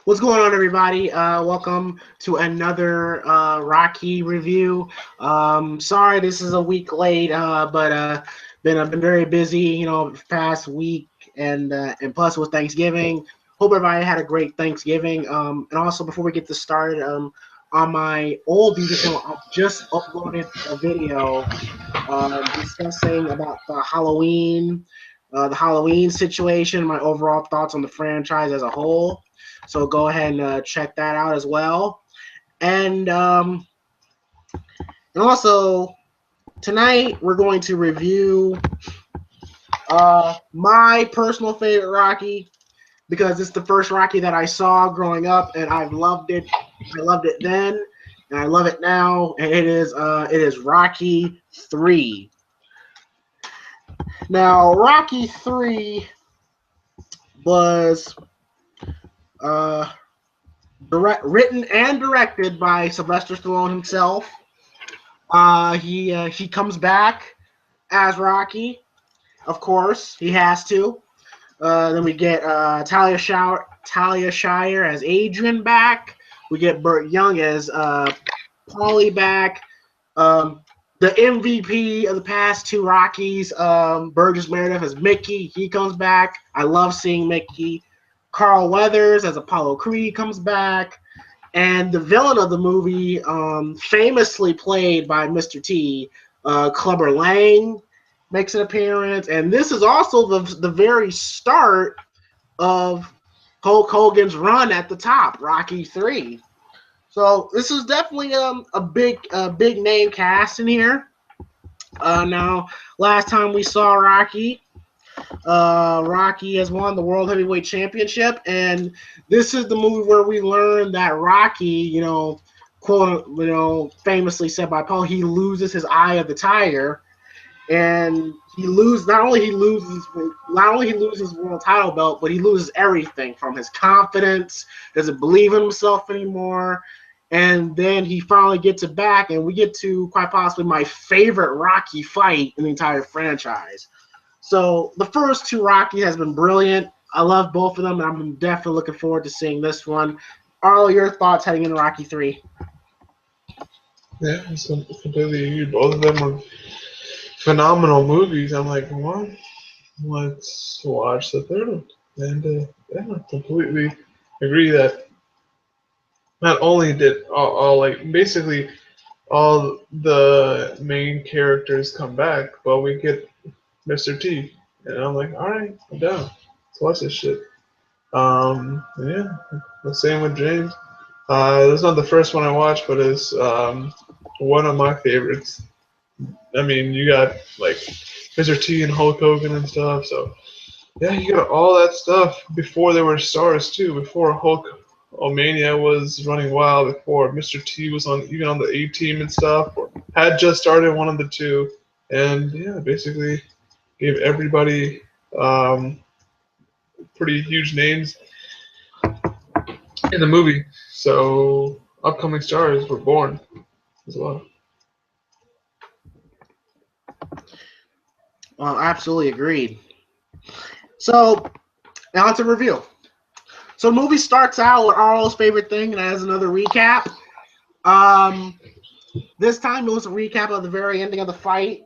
What's going on, everybody? Welcome to another Rocky review. Sorry, this is a week late, but been very busy, past week, and plus with Thanksgiving. Hope everybody had a great Thanksgiving. And also, before we get this started, on my old YouTube channel, I just uploaded a video discussing about the Halloween situation, my overall thoughts on the franchise as a whole. So go ahead and check that out as well. And also tonight we're going to review my personal favorite Rocky because it's the first Rocky that I saw growing up, and I've loved it. I loved it then, and I love it now. And it is Rocky 3. Now, Rocky 3 was uh, written and directed by Sylvester Stallone himself. He comes back as Rocky, of course. He has to. Then we get Talia Shire as Adrian back. We get Burt Young as Paulie back. The MVP of the past two Rockies, Burgess Meredith as Mickey. He comes back. I love seeing Mickey. Carl Weathers as Apollo Creed comes back. And the villain of the movie, famously played by Mr. T, Clubber Lang, makes an appearance. And this is also the very start of Hulk Hogan's run at the top, Rocky 3. So this is definitely a big name cast in here. Now, last time we saw Rocky, Rocky has won the World Heavyweight Championship, and this is the movie where we learn that Rocky, famously said by Paul, he loses his eye of the tiger, and not only he loses world title belt, but he loses everything from his confidence, doesn't believe in himself anymore. And then he finally gets it back, and we get to quite possibly my favorite Rocky fight in the entire franchise. So the first two Rocky has been brilliant. I love both of them, and I'm definitely looking forward to seeing this one. Arlo, your thoughts heading into Rocky 3? Yeah, I completely agree. Both of them are phenomenal movies. I'm like, what? Let's watch the third one. And yeah, I completely agree that not only did all like basically all the main characters come back, but we get Mr. T, and I'm like, all right, I'm down. Let's watch this shit. Yeah, the same with James. This is not the first one I watched, but it's one of my favorites. I mean, you got like Mr. T and Hulk Hogan and stuff, so yeah, you got all that stuff before there were stars too. Before Hulk Omania was running wild, before Mr. T was on even on the A team and stuff, or had just started one of the two, and yeah, basically gave everybody pretty huge names in the movie. So upcoming stars were born as well. Well, absolutely agreed. So now to review. So the movie starts out with Arlo's favorite thing, and as another recap. This time it was a recap of the very ending of the fight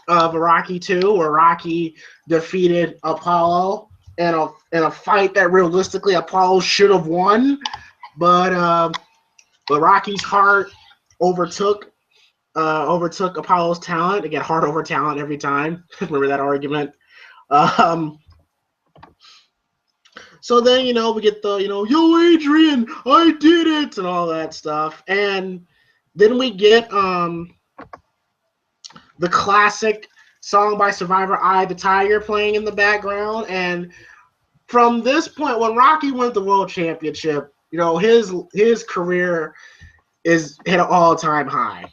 of Rocky 2, where Rocky defeated Apollo in a fight that realistically Apollo should have won, but Rocky's heart overtook Apollo's talent. Again, heart over talent every time. Remember that argument. Um, so then we get the yo Adrian, I did it, and all that stuff, and then we get the classic song by Survivor, "Eye the Tiger," playing in the background. And from this point, when Rocky wins the world championship, his career is hit an all-time high.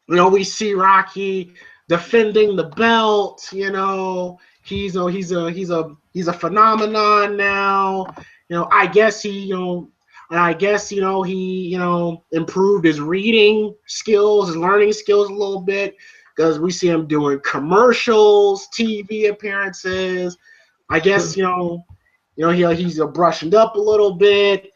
We see Rocky defending the belt. He's a phenomenon now. I guess he improved his reading skills, his learning skills a little bit, because we see him doing commercials, TV appearances. I guess You know, he's brushing up a little bit.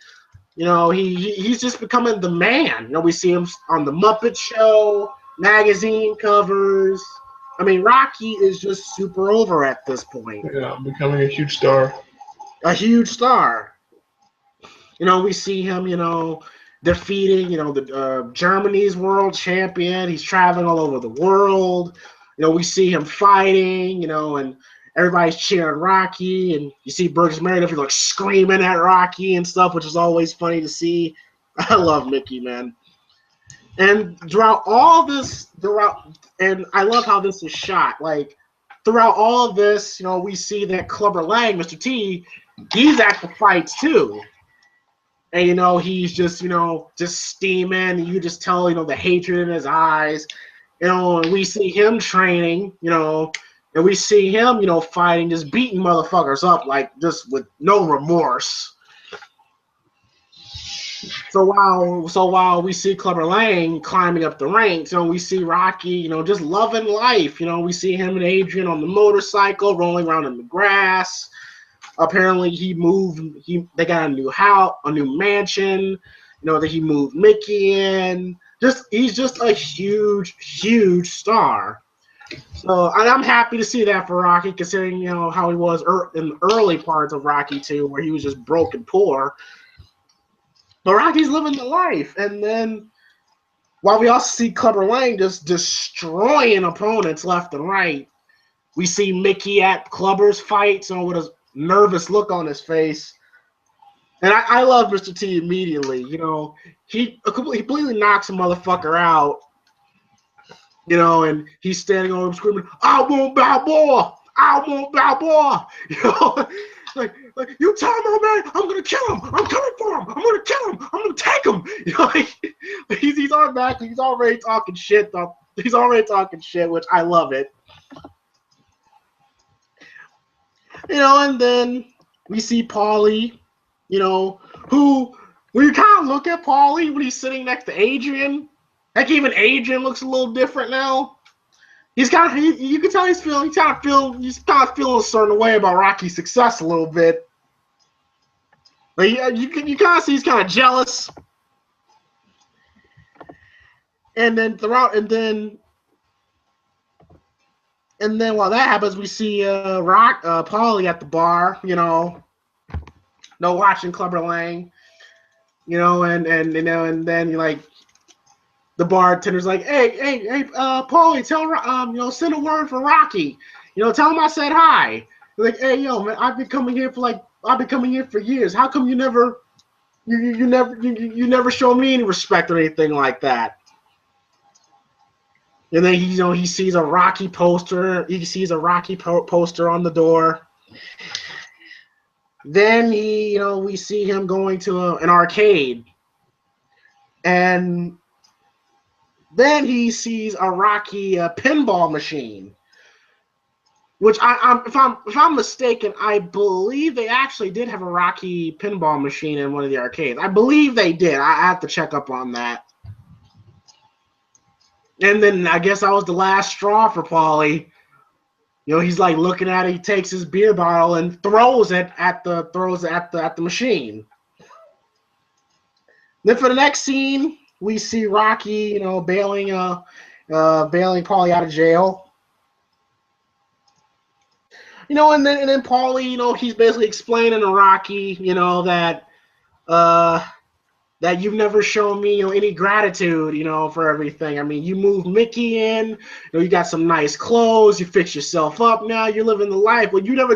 You know, he's just becoming the man. You know, we see him on the Muppet Show, magazine covers. I mean, Rocky is just super over at this point. Yeah, becoming a huge star. A huge star. You know, we see him, you know, defeating, you know, the Germany's world champion. He's traveling all over the world. You know, we see him fighting, you know, and everybody's cheering Rocky. And you see Burgess Meredith like screaming at Rocky and stuff, which is always funny to see. I love Mickey, man. And throughout all this, and I love how this is shot. Like, throughout all of this, you know, we see that Clubber Lang, Mr. T, he's at the fights too. And, you know, he's just, you know, just steaming. You just tell, you know, the hatred in his eyes. You know, and we see him training, you know, and we see him, you know, fighting, just beating motherfuckers up, like, just with no remorse. So while we see Clubber Lang climbing up the ranks, you know, we see Rocky, you know, just loving life. You know, we see him and Adrian on the motorcycle rolling around in the grass. Apparently, they got a new house, a new mansion. You know that he moved Mickey in. He's just a huge, huge star. So I'm happy to see that for Rocky, considering you know how he was in the early parts of Rocky 2, where he was just broke and poor. But Rocky's living the life, and then while we also see Clubber Lang just destroying opponents left and right, we see Mickey at Clubber's fights, with his nervous look on his face. And I love Mr. T immediately. You know, he completely knocks a motherfucker out. You know, and he's standing over him screaming, "I want Balboa! I want Balboa!" You know, like you tell him, oh man, I'm gonna kill him. I'm coming for him. I'm gonna kill him. I'm gonna take him. You know, like, he's automatically he's already talking shit. He's already talking shit, which I love it. You know, and then we see Paulie, you know, who when you kind of look at Paulie when he's sitting next to Adrian, like even Adrian looks a little different now. He's kind of you can tell he's kind of feeling a certain way about Rocky's success a little bit. Like you kind of see he's kind of jealous. And then while that happens, we see Paulie at the bar, you know, watching Clubber Lang, you know, and then like the bartender's like, hey, Paulie, tell you know, send a word for Rocky, you know, tell him I said hi. They're like, hey, yo, man, I've been coming here for years. How come you never show me any respect or anything like that? And then he sees a Rocky poster. He sees a Rocky poster on the door. Then we see him going to an arcade, and then he sees a Rocky pinball machine, which if I'm mistaken, I believe they actually did have a Rocky pinball machine in one of the arcades. I believe they did. I have to check up on that. And then I guess that was the last straw for Paulie. You know, he's like looking at it. He takes his beer bottle and throws it at the machine. Then for the next scene, we see Rocky, you know, bailing Paulie out of jail. You know, and then Paulie, you know, he's basically explaining to Rocky, you know, that you've never shown me, you know, any gratitude, you know, for everything. I mean, you moved Mickey in, you know, you got some nice clothes, you fixed yourself up now, you're living the life, but you never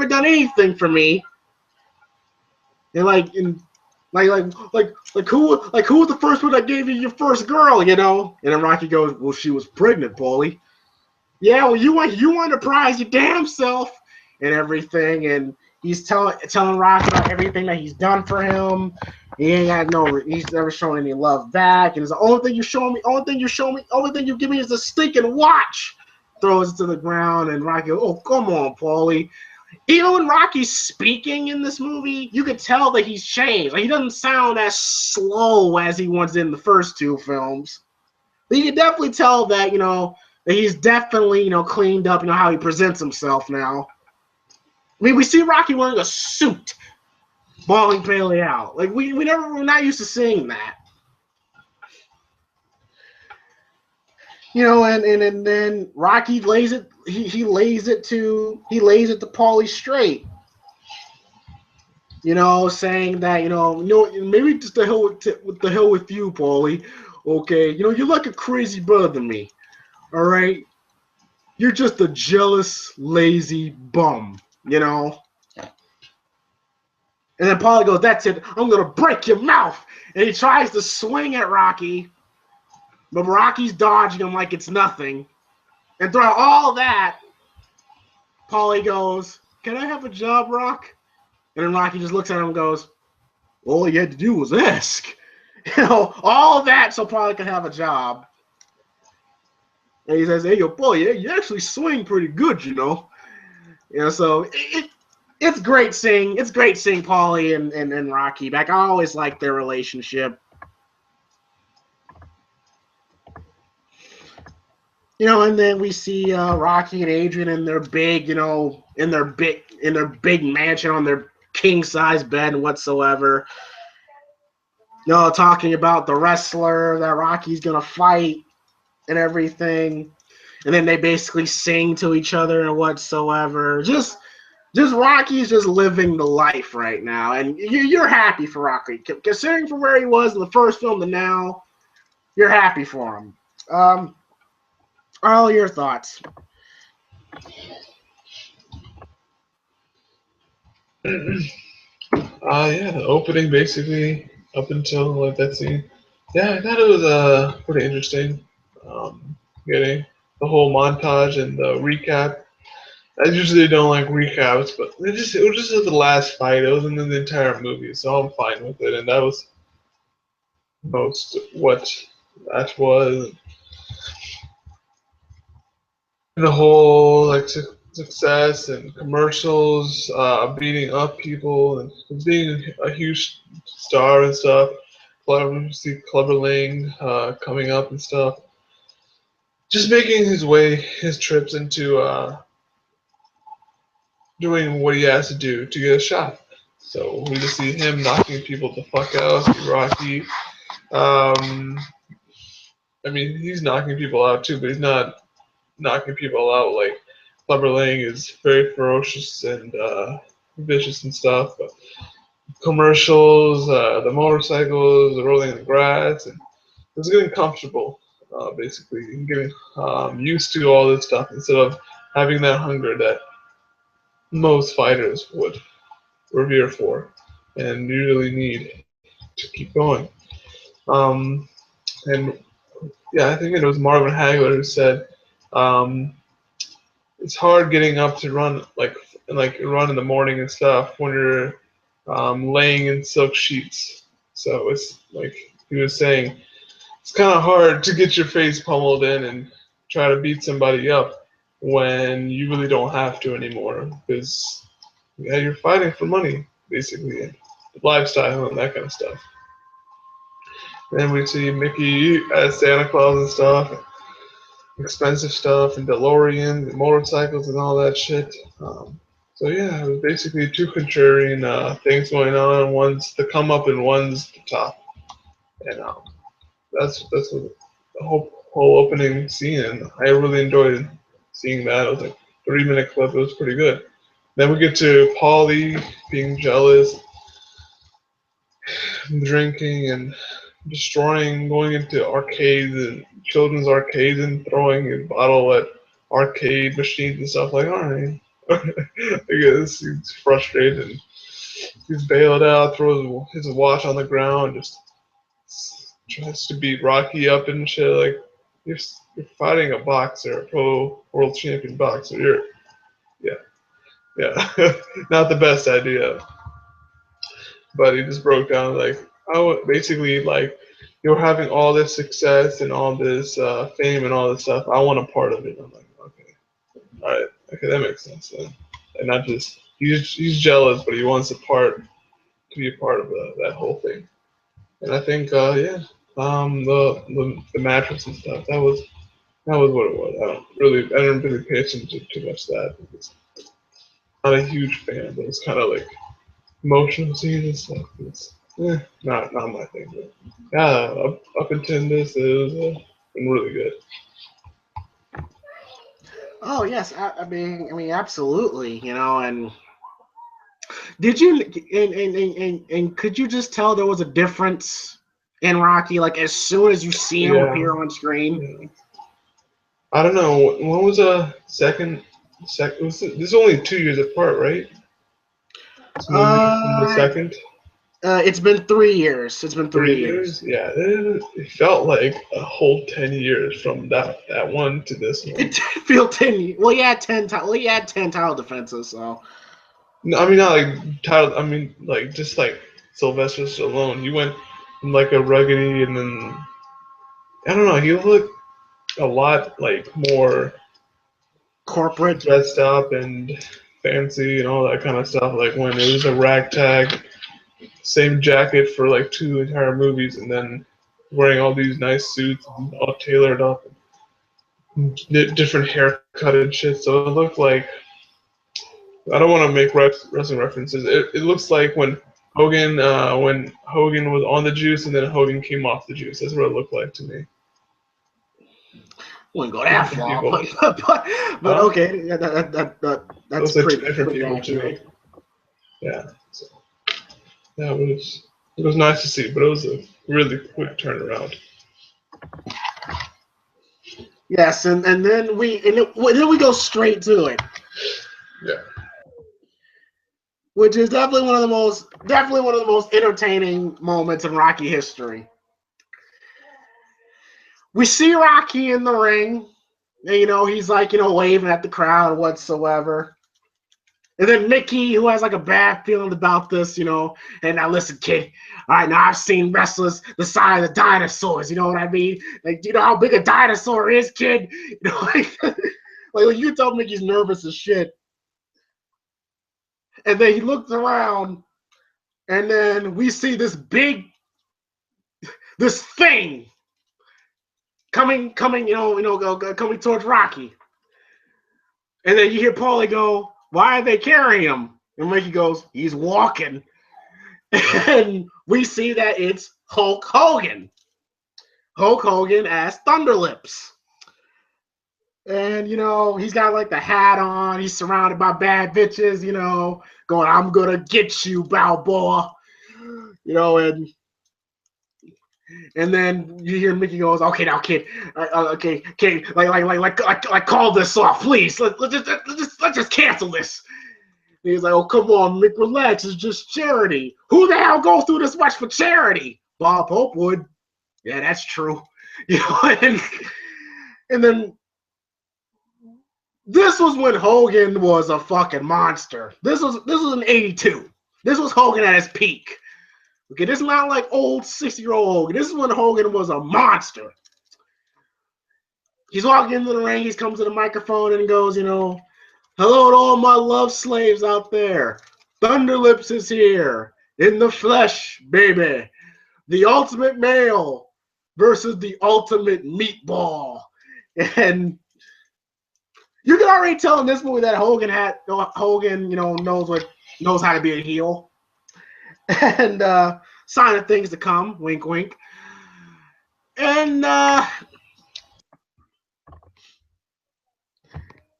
done anything for me. And who was the first one that gave you your first girl, you know? And then Rocky goes, well, she was pregnant, Paulie. Yeah, well, you want to prize your damn self and everything, and he's telling Rocky about everything that he's done for him. He's never shown any love back. And it's the only thing you give me is a stinking watch. Throws it to the ground, and Rocky goes, oh, come on, Paulie. Even when Rocky's speaking in this movie, you could tell that he's changed. Like, he doesn't sound as slow as he was in the first two films. But you can definitely tell that, you know, that he's definitely, you know, cleaned up, you know, how he presents himself now. I mean, we see Rocky wearing a suit, bawling Pele out. Like we're not used to seeing that. You know, and then Rocky lays it. He lays it to Paulie straight. You know, saying that maybe just the hell with you, Paulie. Okay, you know you're like a crazy brother to me. All right, you're just a jealous, lazy bum. You know. And then Paulie goes, "That's it. I'm gonna break your mouth." And he tries to swing at Rocky, but Rocky's dodging him like it's nothing. And throughout all that, Paulie goes, "Can I have a job, Rock?" And then Rocky just looks at him and goes, "All you had to do was ask." You know, all that so Paulie can have a job. And he says, "Hey, yo, boy, yeah, you actually swing pretty good, you know." You know, so it's great seeing Paulie and Rocky back. I always like their relationship. You know, and then we see Rocky and Adrian in their big, in their big mansion on their king size bed and whatsoever. You know, talking about the wrestler that Rocky's gonna fight and everything. And then they basically sing to each other and whatsoever. Just Rocky's just living the life right now, and you're happy for Rocky, considering from where he was in the first film to now. You're happy for him. All your thoughts? Yeah, the opening basically up until like that scene. Yeah, I thought it was pretty interesting. Getting the whole montage and the recap. I usually don't like recaps, but it was just the last fight. It wasn't in the entire movie, so I'm fine with it. And that was most what that was. And the whole like success and commercials, beating up people and being a huge star and stuff. Clever, see Cleverling coming up and stuff. Just making his trips into doing what he has to do to get a shot. So we just see him knocking people the fuck out. See Rocky. I mean, he's knocking people out too, but he's not knocking people out like Clubber Lang is very ferocious and vicious and stuff. But commercials, the motorcycles, the rolling in the grass, and it's getting comfortable, basically, and getting used to all this stuff instead of having that hunger that most fighters would revere for and usually need to keep going. Um, and yeah, I think it was Marvin Hagler who said it's hard getting up to run like run in the morning and stuff when you're laying in silk sheets. So it's like he was saying, it's kind of hard to get your face pummeled in and try to beat somebody up when you really don't have to anymore because yeah, you're fighting for money basically and lifestyle and that kind of stuff. Then we see Mickey as Santa Claus and stuff, expensive stuff, and DeLoreans and motorcycles and all that shit. So yeah, it was basically two contrarian things going on. One's the come up and one's the top, and that's what the whole opening scene. And I really enjoyed seeing that. It was like 3 minute clip. It was pretty good. Then we get to Paulie being jealous, drinking and destroying, going into arcades and children's arcades and throwing a bottle at arcade machines and stuff. Like, all right, I guess he's frustrated and he's bailed out, throws his watch on the ground, just tries to beat Rocky up and shit. Like, you're fighting a boxer, a pro world champion boxer. Yeah, not the best idea. But he just broke down like, oh, basically like you're having all this success and all this fame and all this stuff. I want a part of it. I'm like, okay, all right, okay, that makes sense. And not just he's jealous, but he wants to be a part of that whole thing. And I think yeah, the mattress and stuff that was what it was. I don't really pay attention to too much of that. not a huge fan, but it's kind of like emotional scenes and stuff. It's not my thing. But yeah, up until this, it was been really good. Oh yes, I mean, absolutely. And did you and could you just tell there was a difference in Rocky, like as soon as you see him Yeah, appear on screen? yeah. I don't know. When was a second? This is only 2 years apart, right? This movie from the Uh, second. it's been 3 years. It's been three 3 years? years. Yeah, it felt like a whole 10 years from that one to this It one. did feel 10. Well, he had 10. Well, he had 10 title defenses. So No, I mean not like title. I mean like just like Sylvester Stallone. He went from like a ruggedy, and then I don't know. He looked a lot like more corporate. dressed up and fancy and all that kind of stuff. Like when it was a ragtag, same jacket for like two entire movies, and then wearing all these nice suits and all tailored up, and different haircut and shit. So it looked like I don't want to make wrestling references. It looks like when Hogan was on the juice and then Hogan came off the juice. That's what it looked like to me. Wouldn't go Two that different far, people. but Huh? okay, It that's looks like two pretty different pretty people to me. accurate. Yeah. So, yeah, it was nice to see, but it was a really quick turnaround. Yes, and then we go straight to it, Yeah. which is definitely one of the most entertaining moments in Rocky history. We see Rocky in the ring, and he's like waving at the crowd whatsoever. And then Mickey, who has like a bad feeling about this, and now listen, kid. All right, now I've seen wrestlers the size of dinosaurs. You know what I mean? Like, do you know how big a dinosaur is, kid? Like you tell Mickey's nervous as shit. And then he looks around, and then we see this thing coming, coming towards Rocky. And then you hear Paulie go, "Why are they carrying him?" And Mickey goes, "He's walking." And we see that it's Hulk Hogan. Hulk Hogan as Thunderlips. And, he's got like the hat on. He's surrounded by bad bitches, going, "I'm going to get you, Balboa." And then you hear Mickey goes, "Okay, now, kid, okay, like, call this off, please. Let's just cancel this." And he's like, "Oh, come on, Mick, relax. It's just charity. Who the hell goes through this much for charity?" Bob Hope would. Yeah, that's true. And then this was when Hogan was a fucking monster. This was in '82. This was Hogan at his peak. Okay, this is not like old 60-year-old Hogan. This is when Hogan was a monster. He's walking into the ring. He comes to the microphone and goes, "Hello to all my love slaves out there. Thunderlips is here in the flesh, baby. The ultimate male versus the ultimate meatball." And you can already tell in this movie that Hogan, knows how to be a heel. And sign of things to come, wink, wink. And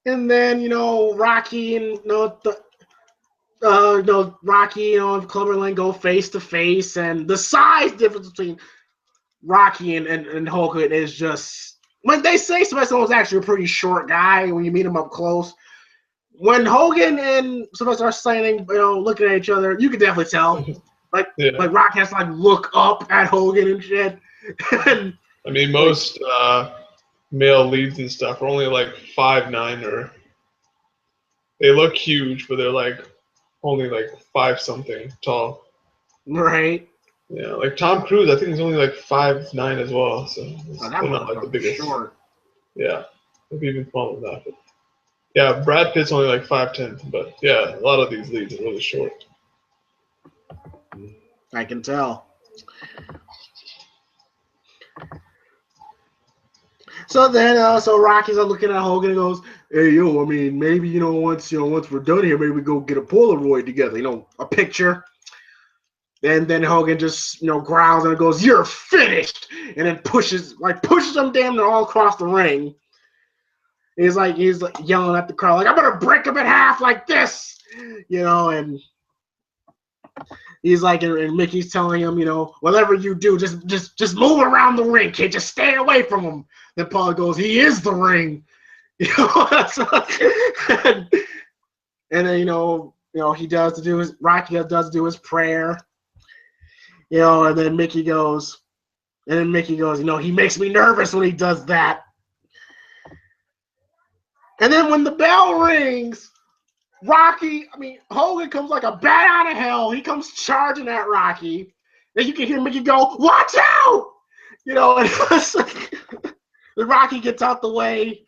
then Rocky and Rocky and Clubber Lang go face to face, and the size difference between Rocky and Hogan is just, when they say Sylvester was actually a pretty short guy when you meet him up close. When Hogan and Sylvester are standing, looking at each other, you can definitely tell. Like Yeah. Rock has to like look up at Hogan and shit. And, I mean, most male leads and stuff are only like 5'9", or they look huge, but they're like only like 5 something tall. right. Yeah, like Tom Cruise, I think he's only like 5'9" as well, so Oh, that they're not like the motherfucker's biggest. short. Yeah, maybe even smaller than that. But yeah, Brad Pitt's only like 5'10", but yeah, a lot of these leads are really short. I can tell. So then, so Rocky's looking at Hogan and goes, "Hey, yo, I mean, maybe once we're done here, maybe we go get a Polaroid together, a picture." And then Hogan just growls and goes, "You're finished," and then pushes him damn near all across the ring. He's like yelling at the crowd, like, "I'm gonna break him in half like this," and he's like, and Mickey's telling him, "Whatever you do, just move around the ring, kid. Just stay away from him." Then Paul goes, "He is the ring," and then he does Rocky does do his prayer, and then Mickey goes, he makes me nervous when he does that. And then when the bell rings, Hogan comes like a bat out of hell. He comes charging at Rocky. Then you can hear Mickey go, "Watch out!" And Rocky gets out the way,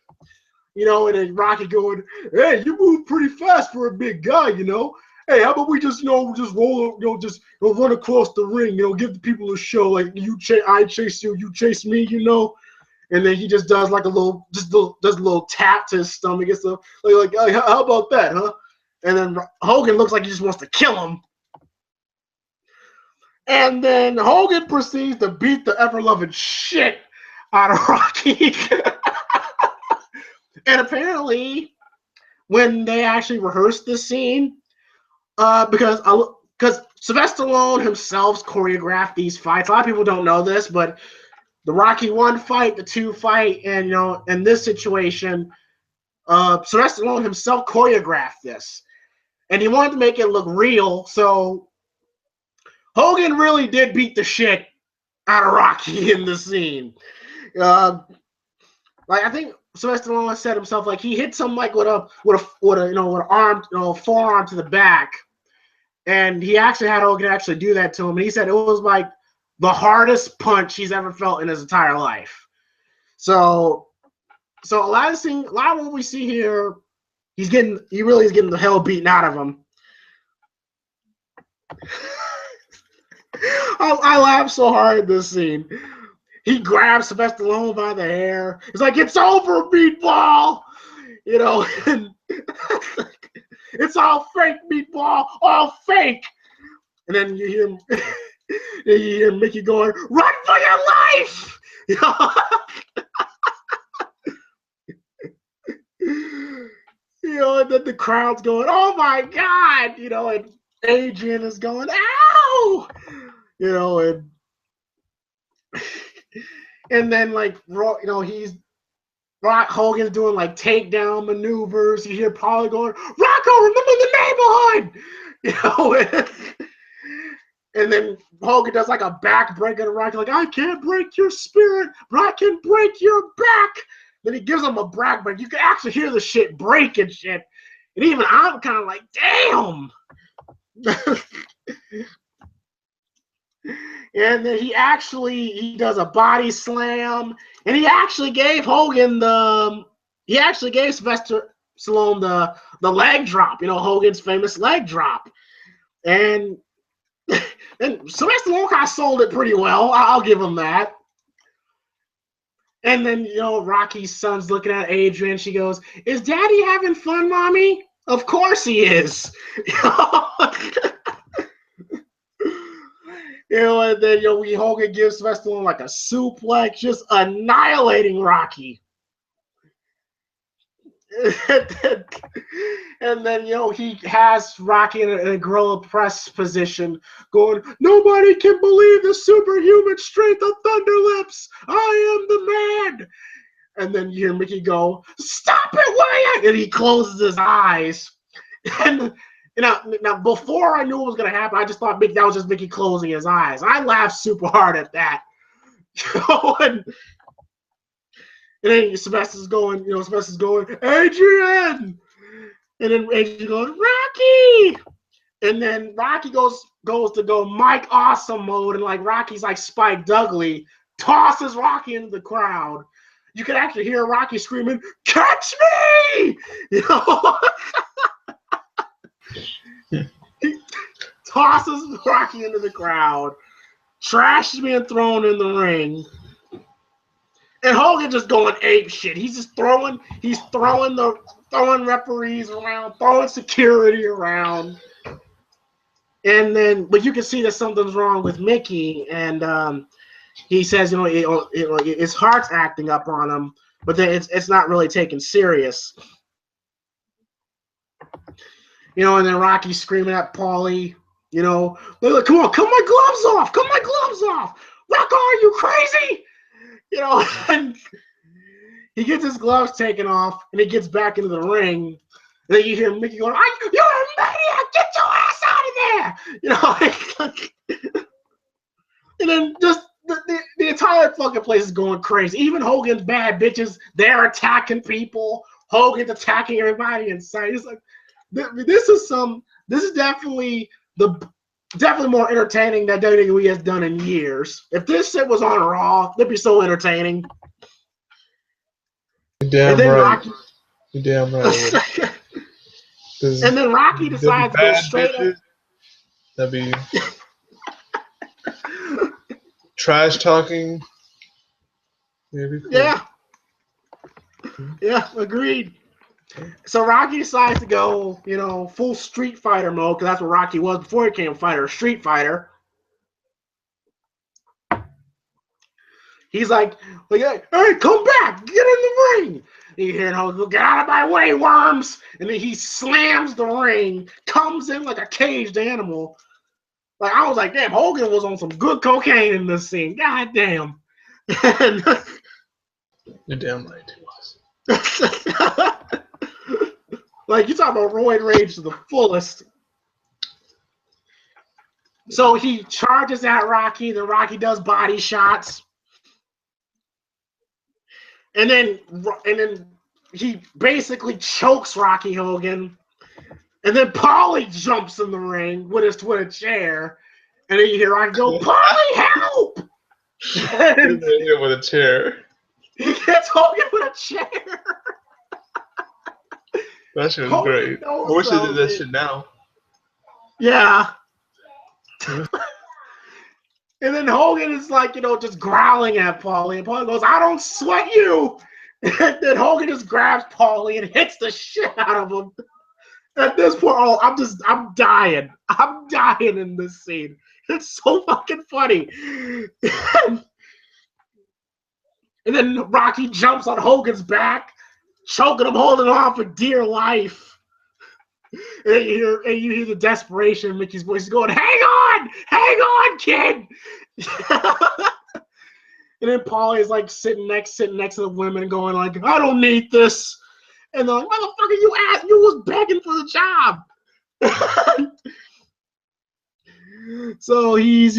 and then Rocky going, "Hey, you move pretty fast for a big guy, Hey, how about we just roll, just run across the ring, give the people a show, like I chase you, you chase me, And then he just does like a little tap to his stomach and stuff, like how about that, huh? And then Hogan looks like he just wants to kill him. And then Hogan proceeds to beat the ever-loving shit out of Rocky. And apparently, when they actually rehearsed this scene, because Sylvester Stallone himself choreographed these fights. A lot of people don't know this, but the Rocky 1 fight, the 2 fight, and in this situation, Sylvester Stallone himself choreographed this, and he wanted to make it look real. So Hogan really did beat the shit out of Rocky in this scene. I think Sylvester Stallone said himself, like, he hits him like with an arm, forearm to the back, and he actually had Hogan actually do that to him. And he said it was like the hardest punch he's ever felt in his entire life. So a lot of what we see here, he really is getting the hell beaten out of him. I laughed so hard at this scene. He grabs Sylvester Stallone by the hair. He's like, "It's over, meatball!" And it's all fake, meatball, all fake. And then you hear Mickey going, "Run for your life!" And then the crowd's going, "Oh my God!" And Adrian is going, "Ow!" And then Hogan's doing like takedown maneuvers. You hear Paulie going, "Rocco, remember the neighborhood!" And then Hogan does like a back breaker to Rocky, like, "I can't break your spirit, but I can break your back." Then he gives him a back break. You can actually hear the shit break and shit. And even I'm kind of like, damn. And then he does a body slam, and he actually gave Sylvester Stallone the leg drop, Hogan's famous leg drop. And Sylvester Stallone kind of sold it pretty well. I'll give him that. And then, Rocky's son's looking at Adrian. She goes, "Is Daddy having fun, Mommy?" Of course he is. And then Hogan gives Sylvester Stallone like a suplex, just annihilating Rocky. And then he has Rocky in a gorilla press position, going, "Nobody can believe the superhuman strength of Thunderlips. I am the man." And then you hear Mickey go, "Stop it, Wyatt!" And he closes his eyes. And now before I knew what was gonna happen, I just thought that was just Mickey closing his eyes. I laughed super hard at that. And then Sylvester's going, "Adrian!" And then Adrian goes, "Rocky!" And then Rocky goes to go Mike Awesome mode, and like Rocky's like Spike Dudley, tosses Rocky into the crowd. You can actually hear Rocky screaming, "Catch me!" He tosses Rocky into the crowd, trash is being thrown in the ring. And Hogan just going ape shit. He's just throwing referees around, throwing security around. And then, but you can see that something's wrong with Mickey, and he says, his heart's acting up on him, but then it's not really taken serious. And then Rocky's screaming at Paulie, they're like, come on, cut my gloves off, Rocco, are you crazy? And he gets his gloves taken off, and he gets back into the ring. And then you hear Mickey going, "You're a maniac! Get your ass out of there!" And then just the entire fucking place is going crazy. Even Hogan's bad bitches, they're attacking people. Hogan's attacking everybody inside. It's like this is definitely more entertaining than WWE has done in years. If this shit was on Raw, it'd be so entertaining. You're damn right. You're damn right. And then Rocky decides to go straight up. That'd be trash talking. Cool. Yeah. Yeah, agreed. So Rocky decides to go, full Street Fighter mode, because that's what Rocky was before he became a fighter, a Street Fighter. He's like, hey, come back, get in the ring. And you hear Hogan go, get out of my way, worms. And then he slams the ring, comes in like a caged animal. Like, I was like, damn, Hogan was on some good cocaine in this scene. God damn. You're damn right he was. Like, you talk about roid rage to the fullest. So he charges at Rocky, then Rocky does body shots. And then he basically chokes Rocky Hogan. And then Paulie jumps in the ring with a chair. And then you hear Rocky go, Paulie, help! And he hit with a chair. He gets Hogan with a chair. That shit was great. I wish they did that shit now. Yeah. And then Hogan is like, just growling at Paulie. And Paulie goes, I don't sweat you. And then Hogan just grabs Paulie and hits the shit out of him. At this point, I'm dying. I'm dying in this scene. It's so fucking funny. And then Rocky jumps on Hogan's back, choking him, holding on for dear life. And you hear the desperation in Mickey's voice going, hang on, kid. And then Paulie is like sitting next to the women going like, I don't need this. And they're like, motherfucker, you was begging for the job. So he's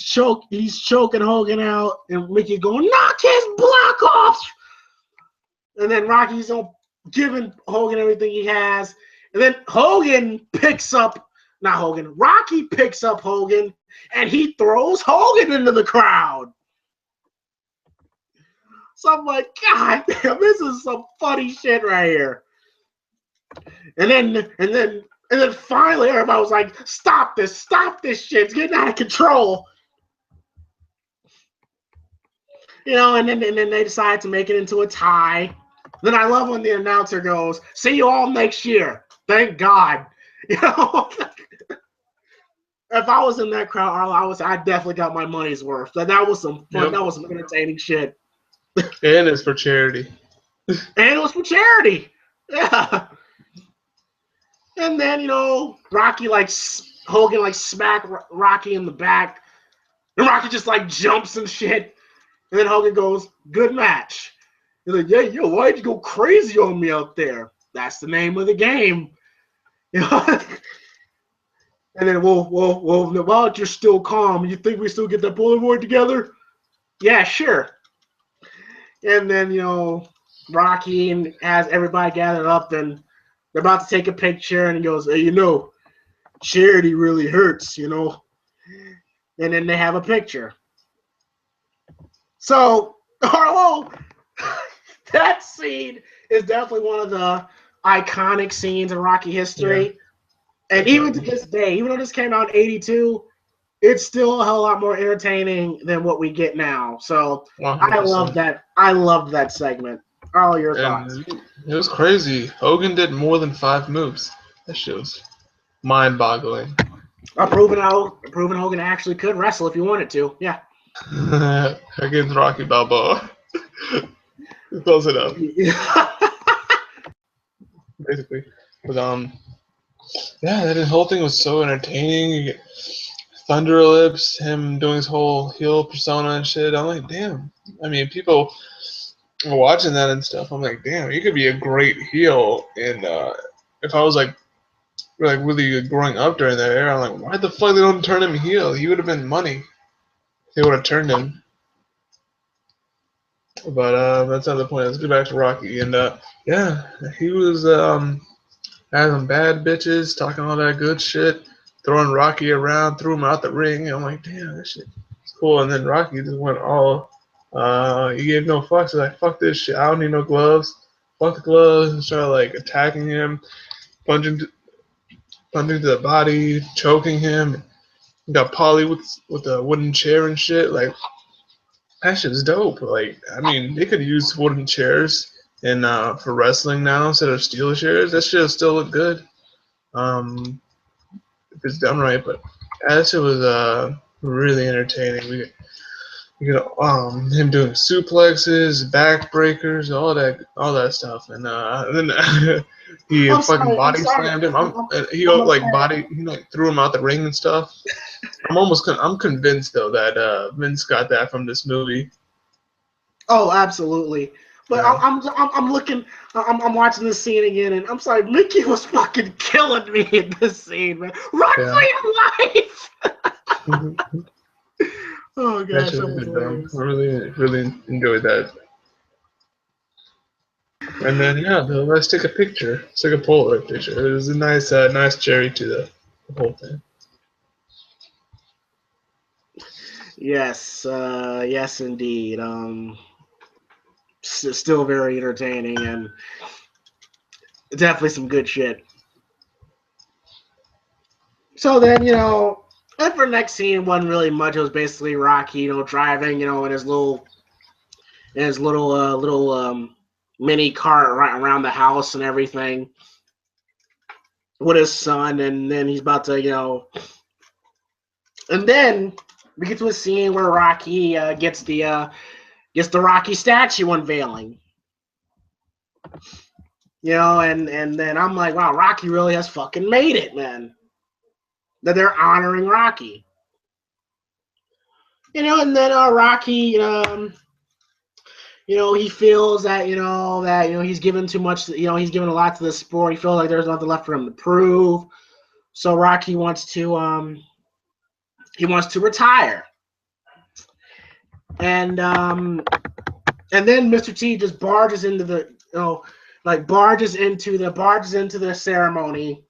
choking Hogan out, and Mickey going, knock his block off. And then Rocky's giving Hogan everything he has. And then Rocky picks up Hogan, and he throws Hogan into the crowd. So I'm like, God damn, this is some funny shit right here. And then finally everybody was like, stop this shit, it's getting out of control. And then they decide to make it into a tie. Then I love when the announcer goes, see you all next year. Thank God. If I was in that crowd, I definitely got my money's worth. That was some fun. Yep. That was some entertaining shit. And it's for charity. And it was for charity. Yeah. And then, Rocky Hogan smack Rocky in the back. And Rocky just jumps and shit. And then Hogan goes, good match. He's like, yeah, yo, why'd you go crazy on me out there? That's the name of the game. And then, well, while you're still calm, you think we still get that Polaroid together? Yeah, sure. And then, Rocky has everybody gathered up, and they're about to take a picture, and he goes, hey, charity really hurts, And then they have a picture. So, Harlow, that scene is definitely one of the iconic scenes in Rocky history. Yeah. And even to this day, even though this came out in 82, it's still a whole lot more entertaining than what we get now. So I love 100%. that. I loved that segment. All your thoughts? And it was crazy. Hogan did more than 5 moves. That shit was mind-boggling. Proving Hogan actually could wrestle if he wanted to. Yeah. Against Rocky Balboa. Close enough, basically. But yeah, that whole thing was so entertaining. You get Thunderlips, him doing his whole heel persona and shit. I'm like, damn. I mean, people were watching that and stuff. I'm like, damn, you could be a great heel. And if I was like really growing up during that era, I'm like, why the fuck they don't turn him heel? He would have been money. They would have turned him. But that's not the point. Let's get back to Rocky. And yeah, he was having bad bitches, talking all that good shit, throwing Rocky around, threw him out the ring. I'm like, damn, that shit is cool. And then Rocky just went all, he gave no fucks. He's like, fuck this shit. I don't need no gloves. Fuck the gloves. And started like attacking him, punching to the body, choking him. Got Polly with a wooden chair and shit. Like, that shit's dope. Like, I mean, they could use wooden chairs in for wrestling now instead of steel chairs. That shit still look good. If it's done right, but that shit was really entertaining. We got him doing suplexes, backbreakers, all that stuff, and then he fucking body slammed him. He like threw him out the ring and stuff. I'm convinced though that Vince got that from this movie. Oh, absolutely. But Yeah. I'm looking. I'm watching this scene again, and I'm sorry, Mickey was fucking killing me in this scene, man. Run for your life! Oh gosh, that was hilarious. I really enjoyed that. And then let's take a picture. Let's take a Polaroid picture. It was a nice cherry to the whole thing. Yes, yes, indeed. Still very entertaining and definitely some good shit. So then, and for the next scene, wasn't really much. It was basically Rocky, driving, in his little mini cart right around the house and everything with his son, and then he's about to, and then we get to a scene where Rocky gets the Rocky statue unveiling. And then I'm like, wow, Rocky really has fucking made it, man. That they're honoring Rocky. And then Rocky, he feels that, he's given too much, he's given a lot to the sport. He feels like there's nothing left for him to prove. So Rocky wants to retire. And then Mr. T just barges into the, barges into the ceremony,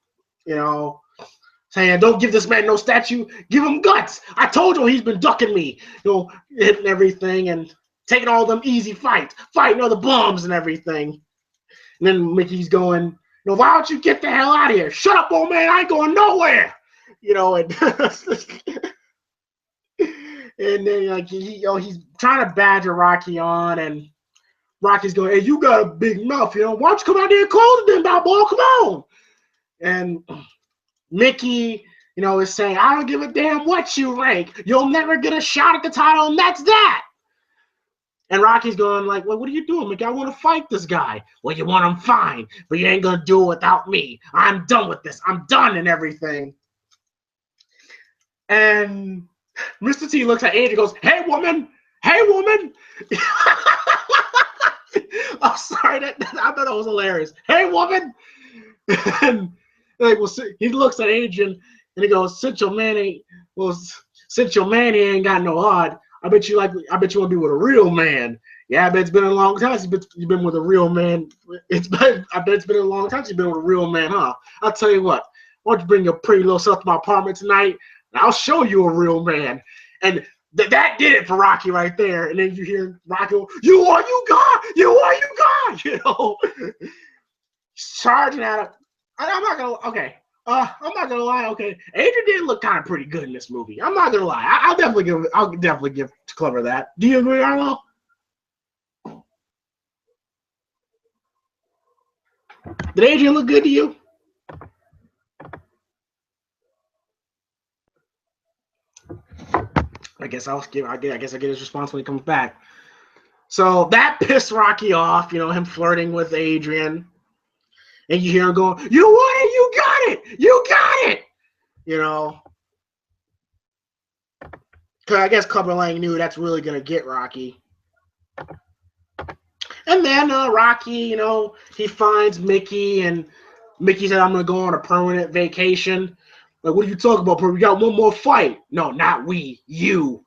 saying, don't give this man no statue, give him guts. I told you he's been ducking me, hitting everything and taking all them easy fights, fighting other bums and everything. And then Mickey's going, why don't you get the hell out of here? Shut up, old man, I ain't going nowhere. And then he's trying to badger Rocky on, and Rocky's going, hey, you got a big mouth, why don't you come out there and close it then, boy, come on. And Mickey, is saying, I don't give a damn what you rank. You'll never get a shot at the title, and that's that. And Rocky's going like, well, what are you doing, Mickey? I want to fight this guy. Well, you want him, fine, but you ain't going to do it without me. I'm done with this. I'm done and everything. And Mr. T looks at Angie and goes, hey, woman. I'm sorry, I thought that was hilarious. Hey, woman. And like, well, he looks at Adrian and he goes, since your man ain't got no heart, I bet you want to be with a real man. Yeah, I bet it's been a long time since you've been with a real man. I bet it's been a long time since you've been with a real man, huh? I'll tell you what, why don't you bring your pretty little self to my apartment tonight, and I'll show you a real man. And that did it for Rocky right there. And then you hear Rocky go, you are you God, charging at him. I'm not gonna. Okay, I'm not gonna lie. Okay, Adrian did look kind of pretty good in this movie. I'm not gonna lie. I'll definitely give Clever that. Do you agree, Arlo? Did Adrian look good to you? I guess I guess I get his response when he comes back. So that pissed Rocky off. Him flirting with Adrian, and you hear him going, "You want it? You got it! You got it!" You know, because I guess Clubber Lang knew that's really gonna get Rocky. And then Rocky, he finds Mickey, and Mickey said, "I'm gonna go on a permanent vacation." Like, what are you talking about, bro? We got one more fight. No, not we, you.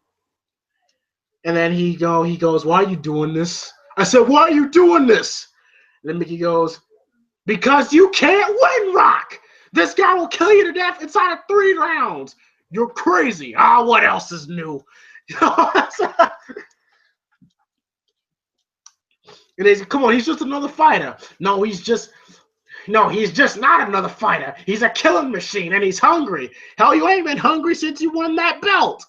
And then he goes, "Why are you doing this?" I said, "Why are you doing this?" And then Mickey goes, "Because you can't win, Rock. This guy will kill you to death inside of 3 rounds. You're crazy." What else is new? And they said, "Come on, he's just another fighter." No, he's just not another fighter. He's a killing machine, and he's hungry. Hell, you ain't been hungry since you won that belt.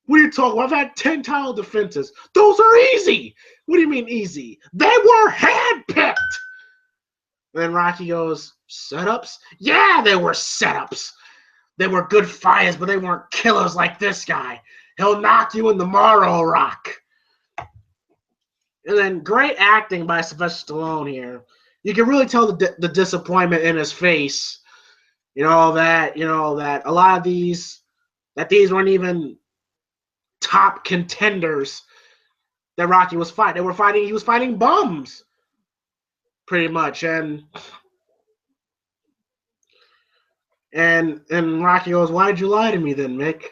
What are you talking about? I've had 10 title defenses. Those are easy. What do you mean easy? They were handpicked. And then Rocky goes, "Setups? Yeah, they were setups. They were good fighters, but they weren't killers like this guy. He'll knock you in the marrow, Rock." And then great acting by Sylvester Stallone here. You can really tell the disappointment in his face. That a lot of these weren't even top contenders that Rocky was fighting. He was fighting bums, pretty much. And Rocky goes, "Why did you lie to me then, Mick?"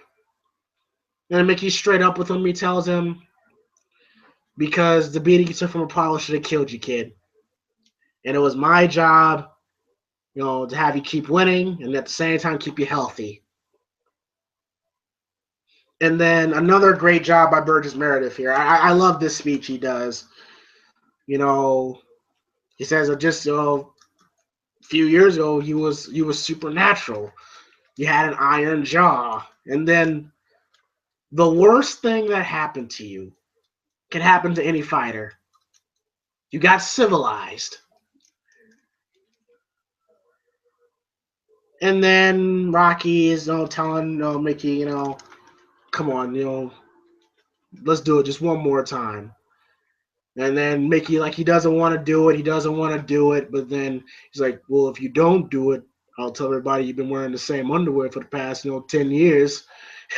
And Mickey's straight up with him. He tells him, "Because the beating you took from Apollo should have killed you, kid. And it was my job, to have you keep winning and at the same time keep you healthy." And then another great job by Burgess Meredith here. I love this speech he does. He says just a few years ago you was supernatural. You had an iron jaw, and then the worst thing that happened to you can happen to any fighter. You got civilized. And then Rocky is telling Mickey, come on, let's do it just one more time. And then Mickey, like, he doesn't want to do it. He doesn't want to do it. But then he's like, "Well, if you don't do it, I'll tell everybody you've been wearing the same underwear for the past, 10 years.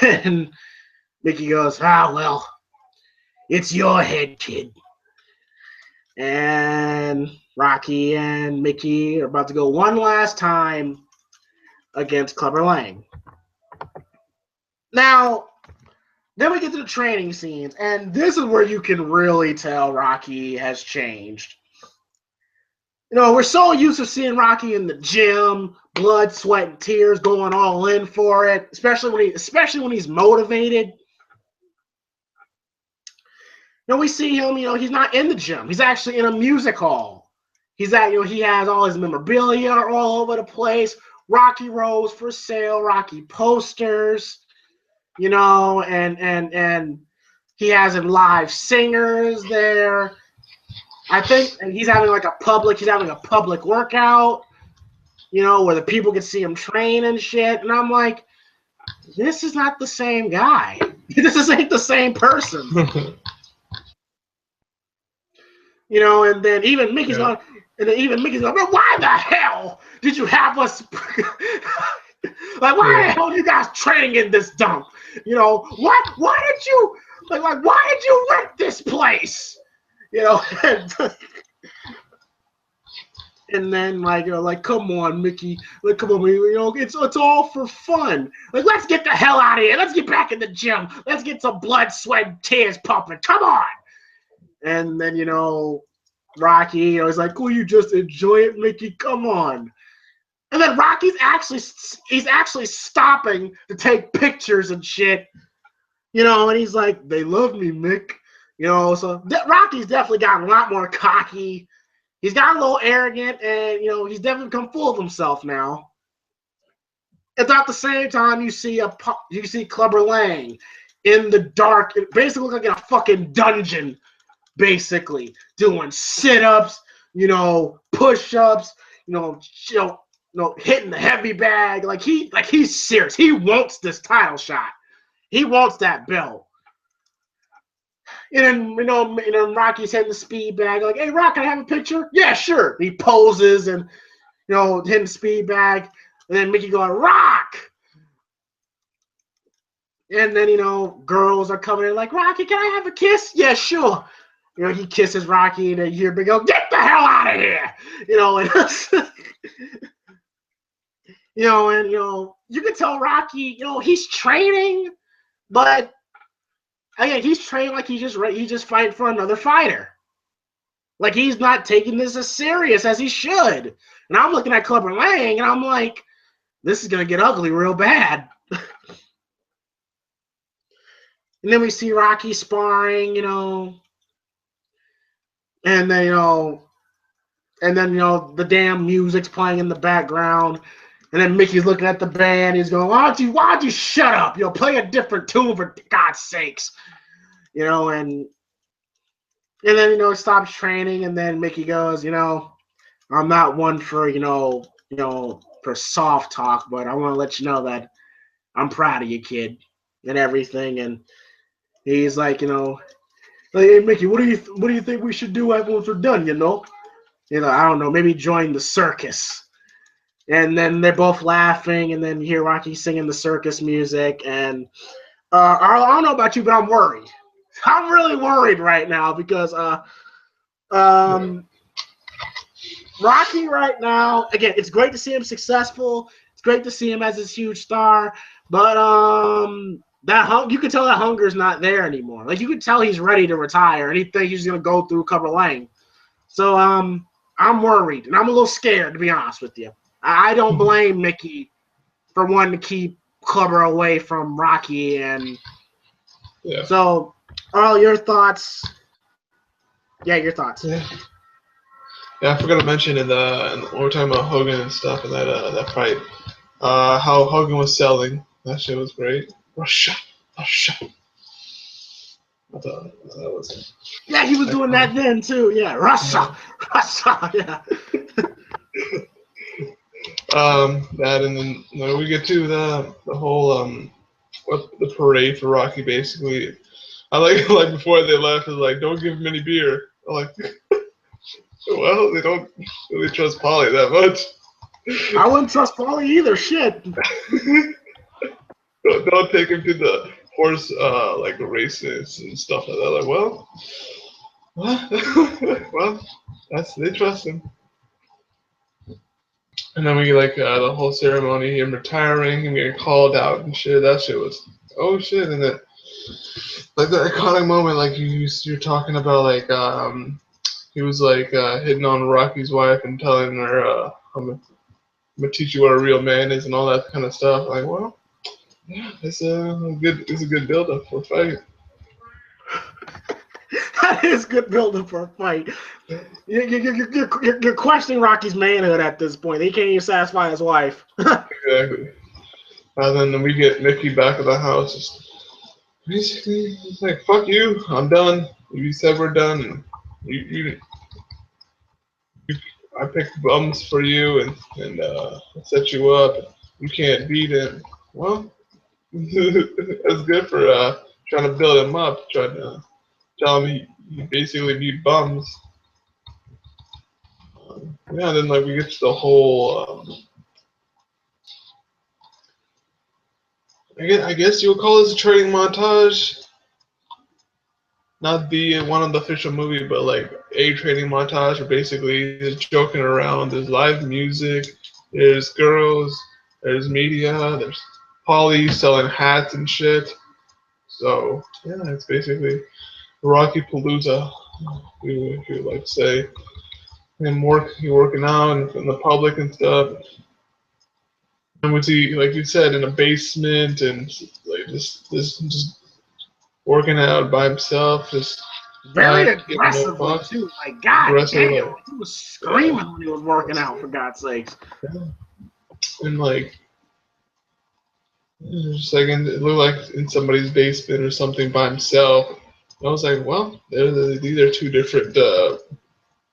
And Mickey goes, "Well, it's your head, kid." And Rocky and Mickey are about to go one last time against Clubber Lang. Now, then we get to the training scenes, and this is where you can really tell Rocky has changed. We're so used to seeing Rocky in the gym, blood, sweat, and tears, going all in for it, especially when he's motivated. We see him, he's not in the gym. He's actually in a music hall. He has all his memorabilia all over the place. Rocky Rose for sale, Rocky posters, and he has live singers there. I think he's having a public workout, where the people can see him train and shit. And I'm like, this is not the same guy. This ain't the same person. And then even Mickey's going, "But why the hell did you have us? Like, why the hell are you guys training in this dump? What? Why did you why did you rent this place? And then come on, Mickey, come on, it's all for fun. Let's get the hell out of here. Let's get back in the gym. Let's get some blood, sweat, and tears pumping. Come on." And then Rocky, he's like, "Will you just enjoy it, Mickey? Come on." And then Rocky's actually stopping to take pictures and shit, and he's like, "They love me, Mick." So Rocky's definitely gotten a lot more cocky. He's gotten a little arrogant, and he's definitely become full of himself now. About the same time, you see Clubber Lang in the dark. It basically looks like in a fucking dungeon, basically doing sit-ups, push-ups, hitting the heavy bag. Like he's serious. He wants this title shot. He wants that belt. And then Rocky's hitting the speed bag. Like, hey, Rock, can I have a picture? Yeah, sure. He poses and hitting the speed bag. And then Mickey going, Rock! And then, girls are coming in like, Rocky, can I have a kiss? Yeah, sure. He kisses Rocky, and then you hear Big O, get the hell out of here! You can tell Rocky, he's training, but again, he's training like he's just fighting for another fighter. Like he's not taking this as serious as he should. And I'm looking at Clubber Lang, and I'm like, this is gonna get ugly real bad. And then we see Rocky sparring, and then the damn music's playing in the background, and then Mickey's looking at the band. He's going, "Why don't you shut up? Play a different tune for God's sakes." And then he stops training, and then Mickey goes, "I'm not one for for soft talk, but I want to let you know that I'm proud of you, kid, and everything." And he's like, hey Mickey, what do you think we should do once we're done? I don't know, maybe join the circus. And then they're both laughing, and then you hear Rocky singing the circus music. And I don't know about you, but I'm worried. I'm really worried right now because Rocky right now, again, it's great to see him successful. It's great to see him as this huge star, but you can tell that hunger's not there anymore. Like you can tell he's ready to retire, and he thinks he's gonna go through Clubber Lang. So I'm worried, and I'm a little scared, to be honest with you. I don't blame Mickey for wanting to keep Clubber away from Rocky, and so Earl, your thoughts? Yeah, your thoughts. Yeah, I forgot to mention when we're talking about Hogan and stuff and that fight, how Hogan was selling. That shit was great. Russia. I thought that was. Yeah, he was doing that then too. Yeah, Russia. Yeah. That and then we get to the whole the parade for Rocky. Basically, I like before they left, it's like, don't give him any beer. I'm like, well, they don't really trust Paulie that much. I wouldn't trust Paulie either. Shit. Don't take him to the horse races and stuff like that. Like, well, they trust him. And then we get the whole ceremony, him retiring, him getting called out and shit. That shit was shit. And then the iconic moment, like you're talking about, he was hitting on Rocky's wife and telling her, I'm gonna teach you what a real man is and all that kind of stuff. Like, well, yeah, it's a good build up for a fight. That is good build-up for a fight. You're questioning Rocky's manhood at this point. He can't even satisfy his wife. Exactly. And then we get Mickey back at the house. Basically, he's like, "Fuck you! I'm done. You said we're done. And I picked bums for you and set you up. You can't beat him." Well, that's good for trying to build him up, trying to tell him he basically beat bums. Yeah, then we get to the whole. I guess you would call this a training montage. Not the one of the official movie, but a training montage where basically he's joking around. There's live music, there's girls, there's media, there's Paulie selling hats and shit. So yeah, it's basically Rocky Palooza, you would like to say. And working out in the public and stuff. And we see, like you said, in a basement and just working out by himself, just very aggressively too. Like, God damn, he was screaming when he was working out, for God's sakes. Yeah. And It was just like it looked like in somebody's basement or something by himself. And I was like, well, these are two different.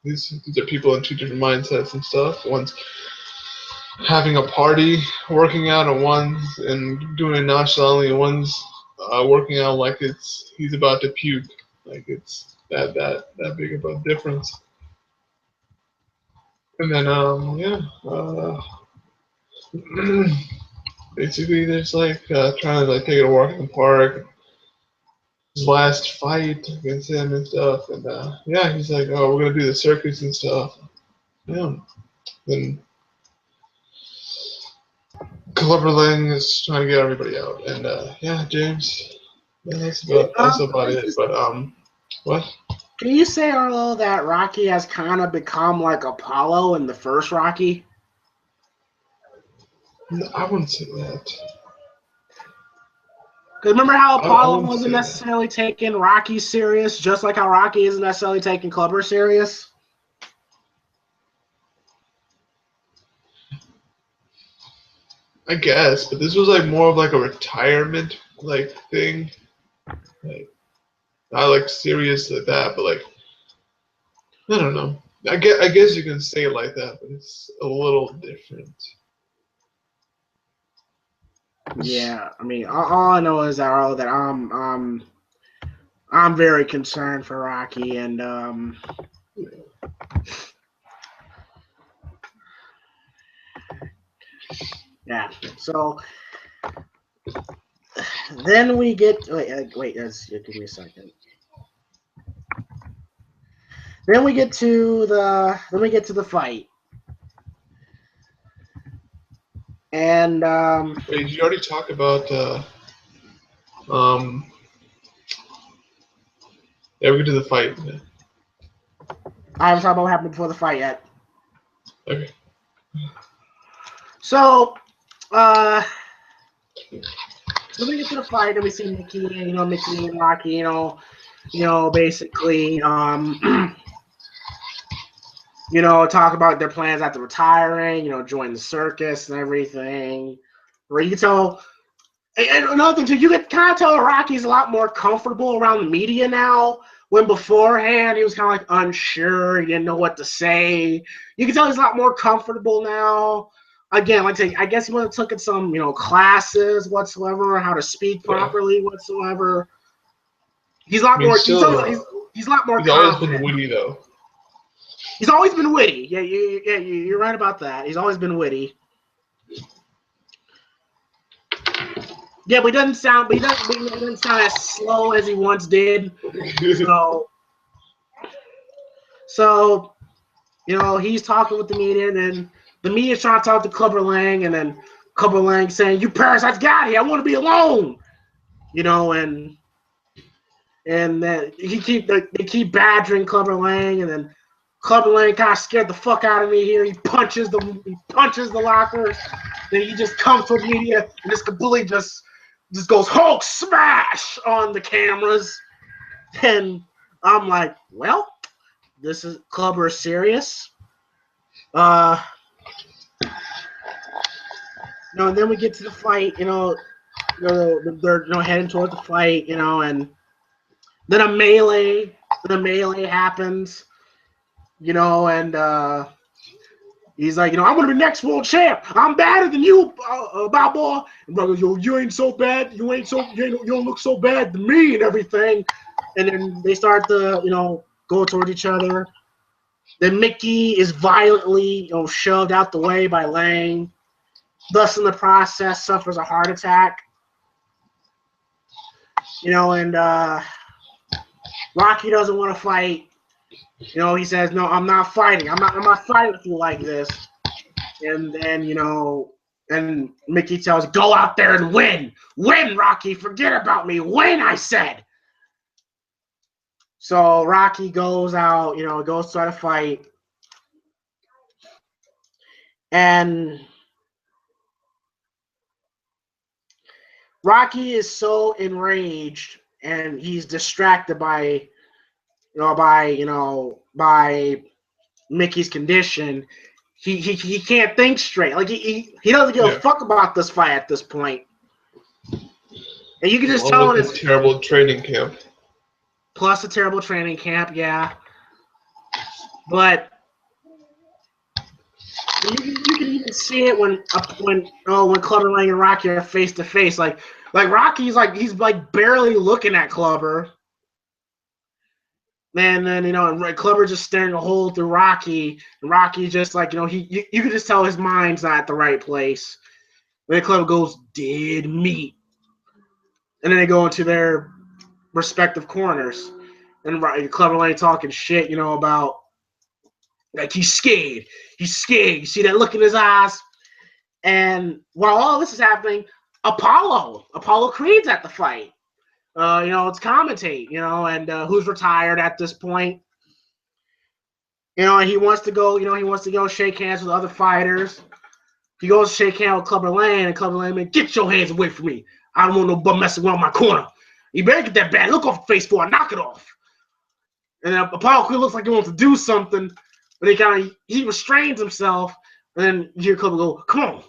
These are people in two different mindsets and stuff. One's having a party, working out, and one's and doing it nonchalantly, and one's working out like he's about to puke. Like it's that big of a difference. And then yeah, basically there's like trying to like take it a walk in the park. His last fight against him and stuff, and yeah, he's like, oh, we're gonna do the circus and stuff. Yeah, then Clubberlang is trying to get everybody out, and yeah, James, yeah, that's about it. But what? Can you say, Arlo, that Rocky has kind of become like Apollo in the first Rocky? No, I wouldn't say that. Because remember how I Apollo wouldn't wasn't say necessarily taking Rocky serious, just like how Rocky isn't necessarily taking Clubber serious? I guess, but this was like more of like a retirement like thing, like not like serious like that, but like I don't know. I guess you can say it like that, but it's a little different. Yeah, I mean, all I know is that I'm very concerned for Rocky, and yeah. So then we get wait, give me a second. Then we get to the fight, and Wait, did you already talk about yeah, we get to the fight. Yeah. I haven't talked about what happened before the fight yet. Okay. So then we get to the fight, and we see Mickey, Mickey and Rocky, basically, talk about their plans after retiring, join the circus and everything. Where you can tell, and another thing too, you can kind of tell Rocky's a lot more comfortable around the media now. When beforehand he was kind of like unsure, he didn't know what to say. You can tell he's a lot more comfortable now. Again, like I say, I guess he would have taken some, classes whatsoever, how to speak properly whatsoever. He's a lot more. He's a lot more. He's always been witty though. He's always been witty. Yeah, you're right about that. He's always been witty. Yeah, but he doesn't sound. But he doesn't sound as slow as he once did. So, he's talking with the media, and then the media's trying to talk to Clubber Lang, and then Clubber Lang saying, "You parasites got here. I want to be alone." And then they keep badgering Clubber Lang, and then Clubber Lang kind of scared the fuck out of me here. He punches the lockers. Then he just comes to the media and just completely just goes Hulk smash on the cameras. And I'm like, well, this is Clubber serious. And then we get to the fight. They're heading towards the fight. And then a melee happens. And he's like, I'm gonna be next world champ. I'm better than you, Balboa. And brother, you ain't so bad. You don't look so bad to me and everything. And then they start to, go towards each other. Then Mickey is violently, shoved out the way by Lang. Thus, in the process, suffers a heart attack. And Rocky doesn't want to fight. He says, "No, I'm not fighting. I'm not fighting with you like this." And then, and Mickey tells, "Go out there and win. Win, Rocky. Forget about me. Win, I said." So Rocky goes out, goes to try to fight. And Rocky is so enraged and he's distracted by Mickey's condition. He can't think straight. Like he doesn't give a fuck about this fight at this point. And you can just Along tell with in this his terrible training camp. plus a terrible training camp, yeah. But you can even see it when Clubber Lang and Rocky are face to face. Like Rocky's he's barely looking at Clubber. And then and Clubber just staring a hole through Rocky, and Rocky just you can just tell his mind's not at the right place. And then Clubber goes, "Dead meat," and then they go into their respective corners, and Clubber Lang talking shit, about he's scared. He's scared. You see that look in his eyes. And while all this is happening, Apollo Creed's at the fight. It's commentate, and who's retired at this point. And he wants to go shake hands with other fighters. He goes to shake hands with Clubber Lang, and Clubber Lang, man, get your hands away from me. I don't want no bum messing around my corner. You better get that bad look off your face before I knock it off. And then Apollo Creed looks like he wants to do something, but he restrains himself, and then you hear Clubber go, come on,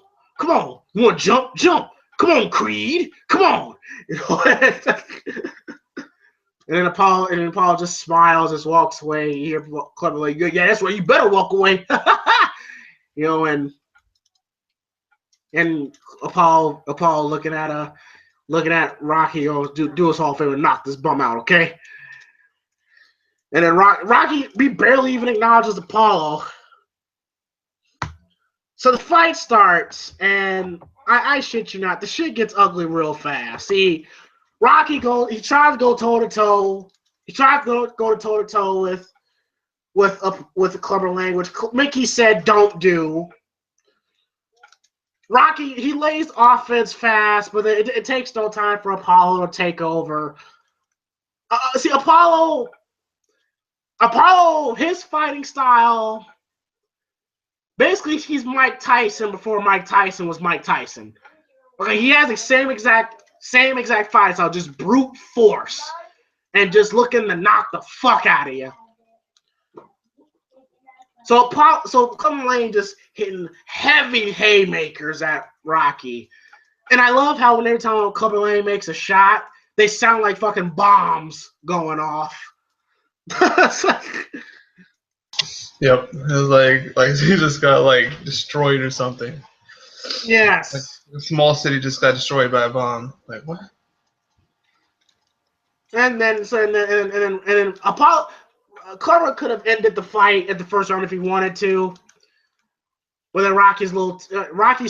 you want to jump, come on, Creed, come on. And then Apollo just smiles, just walks away. You hear Clubber like, yeah, that's right, you better walk away. And Apollo looking at Rocky, do us all a favor, knock this bum out, okay? And then Rocky barely even acknowledges Apollo. So the fight starts, and I shit you not, the shit gets ugly real fast. See, Rocky he tries to go toe to toe. He tries to go toe to toe with Clubber Lang, which Mickey said don't do. Rocky, he lays offense fast, but it takes no time for Apollo to take over. See, Apollo, his fighting style, basically he's Mike Tyson before Mike Tyson was Mike Tyson. Okay, he has the same exact fight style, just brute force and just looking to knock the fuck out of you. So Clubber Lang just hitting heavy haymakers at Rocky. And I love how every time Clubber Lang makes a shot, they sound like fucking bombs going off. Yep, it was like he just got destroyed or something. Yes. Like a small city just got destroyed by a bomb. Like what? And then Apollo Clubber could have ended the fight at the first round if he wanted to. But then Rocky's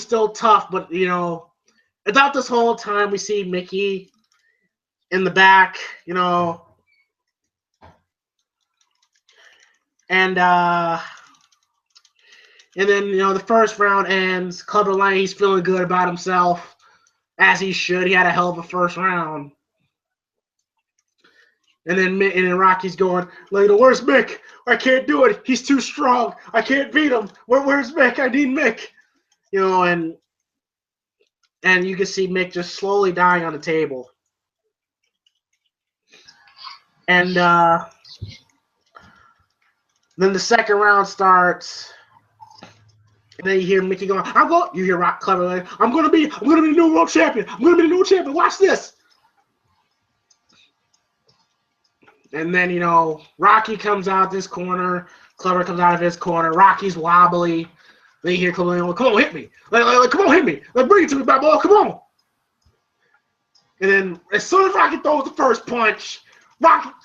still tough, but about this whole time we see Mickey in the back, and then the first round ends. Clubber Lang, he's feeling good about himself, as he should. He had a hell of a first round. And then Rocky's going, where's Mick? I can't do it. He's too strong. I can't beat him. Where's Mick? I need Mick. And you can see Mick just slowly dying on the table. And then the second round starts. And then you hear Mickey going, you hear Clubber Lang, I'm gonna be the new world champion. I'm gonna be the new champion. Watch this. And then, Rocky comes out this corner. Clubber comes out of his corner. Rocky's wobbly. Then you hear Clubber Lang, come on, hit me. Come on, hit me. Bring it to me, bad boy. Come on. And then as soon as Rocky throws the first punch,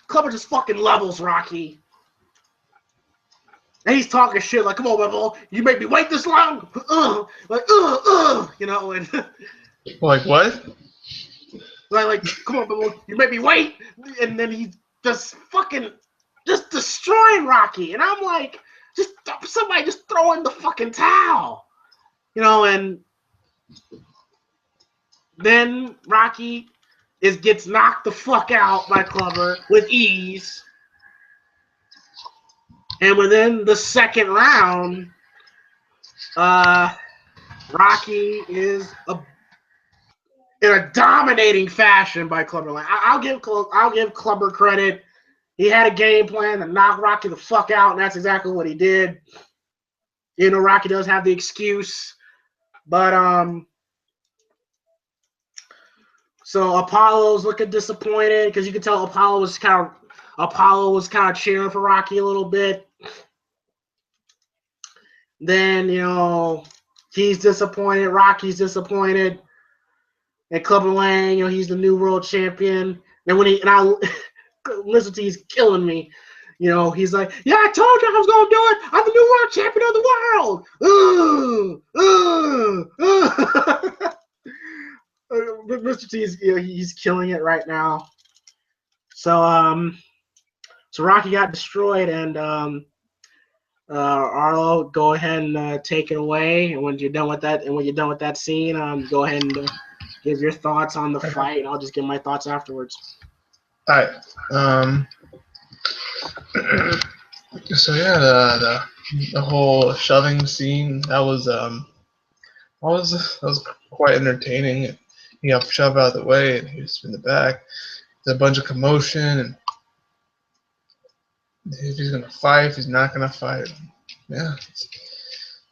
Clubber just fucking levels Rocky. And he's talking shit come on, bad boy. You make me wait this long? And Like what? Come on, bad boy. You make me wait? And then he just fucking just destroying Rocky. And I'm like, somebody just throw in the fucking towel. And then Rocky gets knocked the fuck out by Clubber with ease. And within the second round, Rocky is in a dominating fashion by Clubber Lang. I'll give Clubber credit. He had a game plan to knock Rocky the fuck out, and that's exactly what he did. Rocky does have the excuse, but So Apollo's looking disappointed because you can tell Apollo was kind of cheering for Rocky a little bit. Then he's disappointed. Rocky's disappointed. And Clubber Lang, he's the new world champion. And listen to he's killing me. He's like, yeah, I told you I was gonna do it. I'm the new world champion of the world. Mr. T is he's killing it right now. So Rocky got destroyed, and Arlo, go ahead and take it away. And when you're done with that, scene, go ahead and give your thoughts on the fight, and I'll just give my thoughts afterwards. All right. So yeah, the whole shoving scene that was quite entertaining. He got shoved out of the way, and he was in the back. There's a bunch of commotion, and if he's gonna fight, if he's not gonna fight, yeah,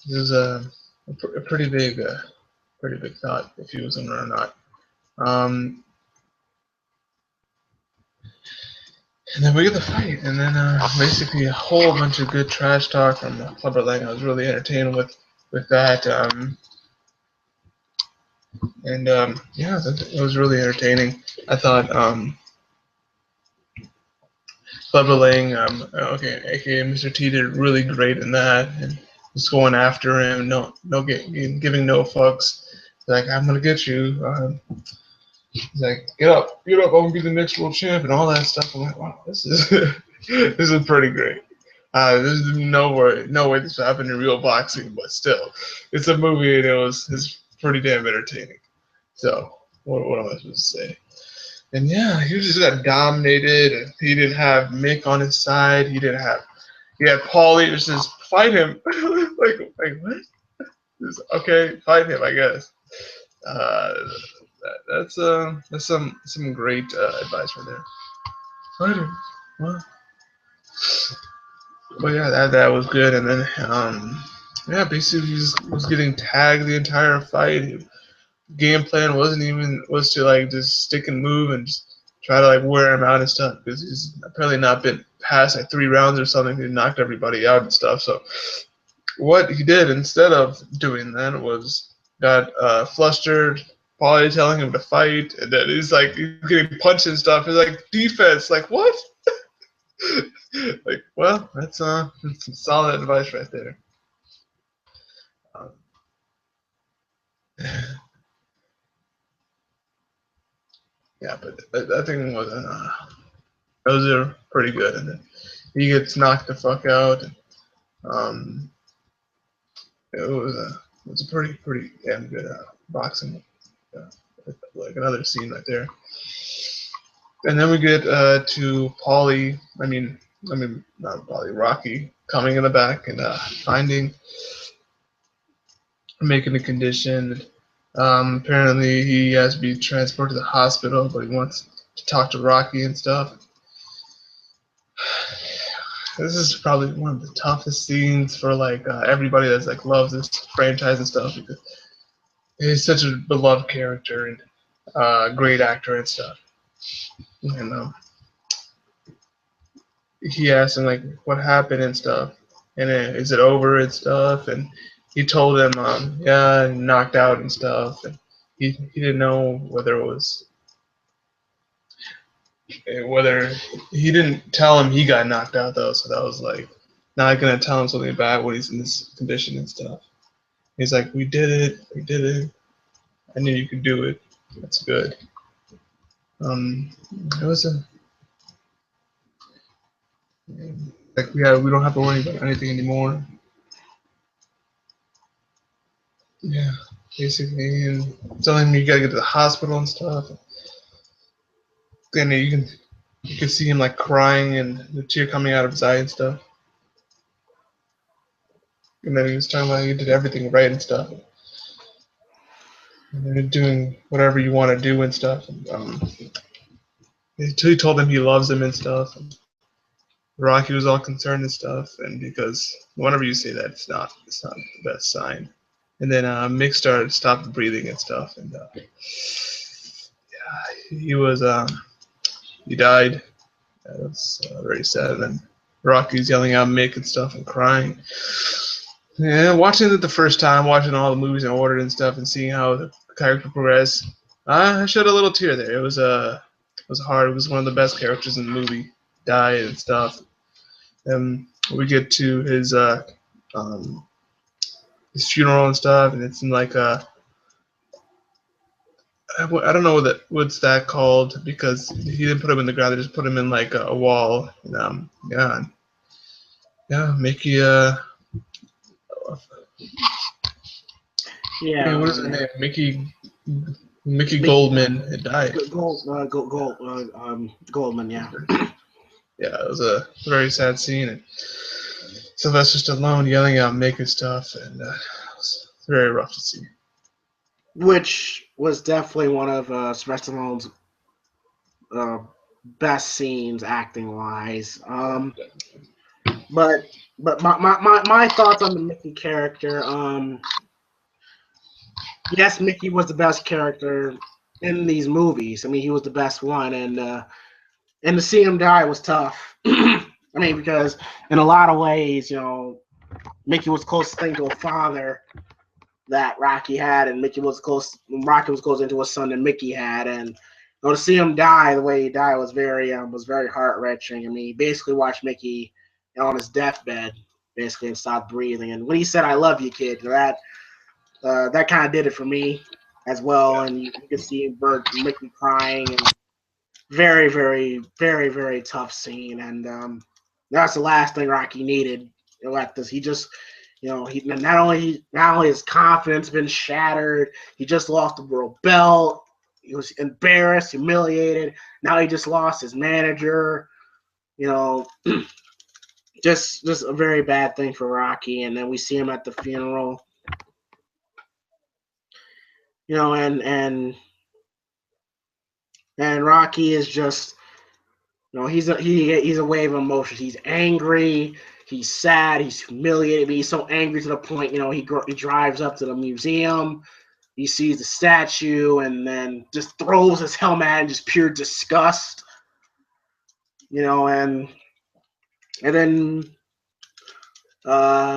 it was a pretty big thought if he was in or not. And then we get the fight, and then basically a whole bunch of good trash talk from Clubber Lang. I was really entertained with that, and yeah, it was really entertaining. I thought Clubber Lang, aka Mr. T, did really great in that, and just going after him, giving no fucks. Like, I'm gonna get you. He's like, get up, I'm gonna be the next world champ, and all that stuff. I'm like, wow, this is this is pretty great. There's no way this happened in real boxing, but still, it's a movie, and it's pretty damn entertaining. So, what am I supposed to say? And yeah, he just got dominated, and he didn't have Mick on his side. He had Paulie just fight him. like what? Okay, fight him, I guess. That's some great advice right there. Fight him. Well, but yeah, that was good. And then yeah, basically he was getting tagged the entire fight. Game plan was to like just stick and move and just try to like wear him out and stuff, because he's apparently not been past like 3 rounds or something. He knocked everybody out and stuff. So what he did instead of doing that was got flustered. Paulie telling him to fight, and then he's getting punched and stuff. He's like, defense, like what? Like, well, that's some solid advice right there. Yeah, but that thing was those are pretty good, and then he gets knocked the fuck out. And, it was a pretty damn good boxing, like another scene right there. And then we get to Paulie. I mean not Paulie, Rocky coming in the back and making a condition. Apparently he has to be transported to the hospital, but he wants to talk to Rocky and stuff. This is probably one of the toughest scenes for everybody that's loves this franchise and stuff, because he's such a beloved character and great actor and stuff. And he asked him what happened and stuff, and is it over and stuff, and he told him yeah, knocked out and stuff, and he didn't know whether he didn't tell him he got knocked out though, so that was not gonna tell him something bad when he's in this condition and stuff. He's like, we did it, I knew you could do it, that's good. It was we don't have to worry about anything anymore. Yeah, basically, and telling him you gotta get to the hospital and stuff. And you can see him crying and the tear coming out of his eye and stuff. And then he was talking about he did everything right and stuff. And they're doing whatever you want to do and stuff. And, he told him he loves him and stuff. And Rocky was all concerned and stuff. And because whenever you say that, it's not the best sign. And then Mick stopped breathing and stuff. And yeah, he was he died. That was very sad. And then Rocky's yelling out Mick and stuff and crying. Yeah, watching it the first time, watching all the movies in order and stuff, and seeing how the character progressed, I shed a little tear there. It was hard. It was one of the best characters in the movie. Died and stuff. And we get to his funeral and stuff, and it's in like I don't know what's that called, because he didn't put him in the ground. They just put him in like a wall. And, Mickey. Yeah. What is his name? Mickey Goldman had died. Goldman. Yeah. Yeah, it was a very sad scene. And Sylvester Stallone yelling out Mick and stuff, and it was very rough to see. Which was definitely one of Sylvester Stallone's best scenes acting wise. But my thoughts on the Mickey character. Yes, Mickey was the best character in these movies. I mean, he was the best one, and to see him die was tough. I mean, because in a lot of ways, you know, Mickey was closest thing to a father that Rocky had, and Rocky was close into a son that Mickey had, and you know, to see him die the way he died was very heart wrenching. I mean, he basically watched Mickey, you know, on his deathbed, basically, and stopped breathing. And when he said, "I love you, kid," that kind of did it for me as well. And you could see Burt and Mickey crying, and very, very, very, very tough scene. And that's the last thing Rocky needed. You know, at this, he just, you know, he not only his confidence been shattered, he just lost the world belt. He was embarrassed, humiliated. Now he just lost his manager. You know, just a very bad thing for Rocky. And then we see him at the funeral. You know, and Rocky is just, you know, he's a wave of emotions. He's angry, he's sad, he's humiliated. But he's so angry to the point, you know, he drives up to the museum, he sees the statue, and then just throws his helmet at it in just pure disgust. You know, and then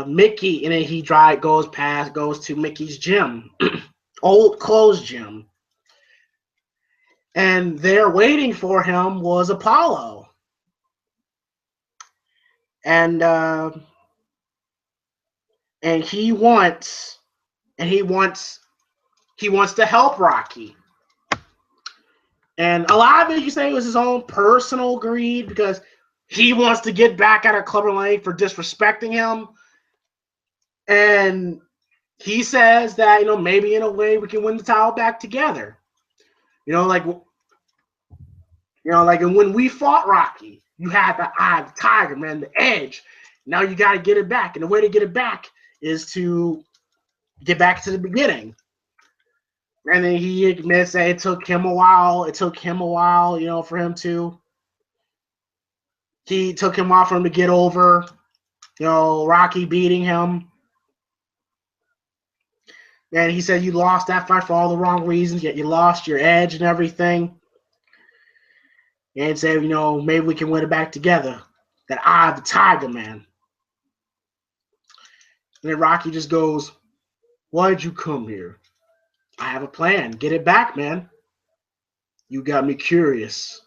Mickey, and then he goes to Mickey's gym, old clothes gym. And there waiting for him was Apollo. And he wants to help Rocky. And a lot of it, you say, was his own personal greed, because he wants to get back at Clubber Lang for disrespecting him. And he says that, you know, maybe in a way we can win the title back together. You know, like and when we fought Rocky, you had the eye of the tiger, man, the edge. Now you got to get it back. And the way to get it back is to get back to the beginning. And then he admits that it took him a while. You know, for him to. He took him off for him to get over, you know, Rocky beating him. And he said you lost that fight for all the wrong reasons, yet you lost your edge and everything. And said, you know, maybe we can win it back together. That eye of the tiger, man. And then Rocky just goes, "Why'd you come here?" "I have a plan. Get it back, man." "You got me curious."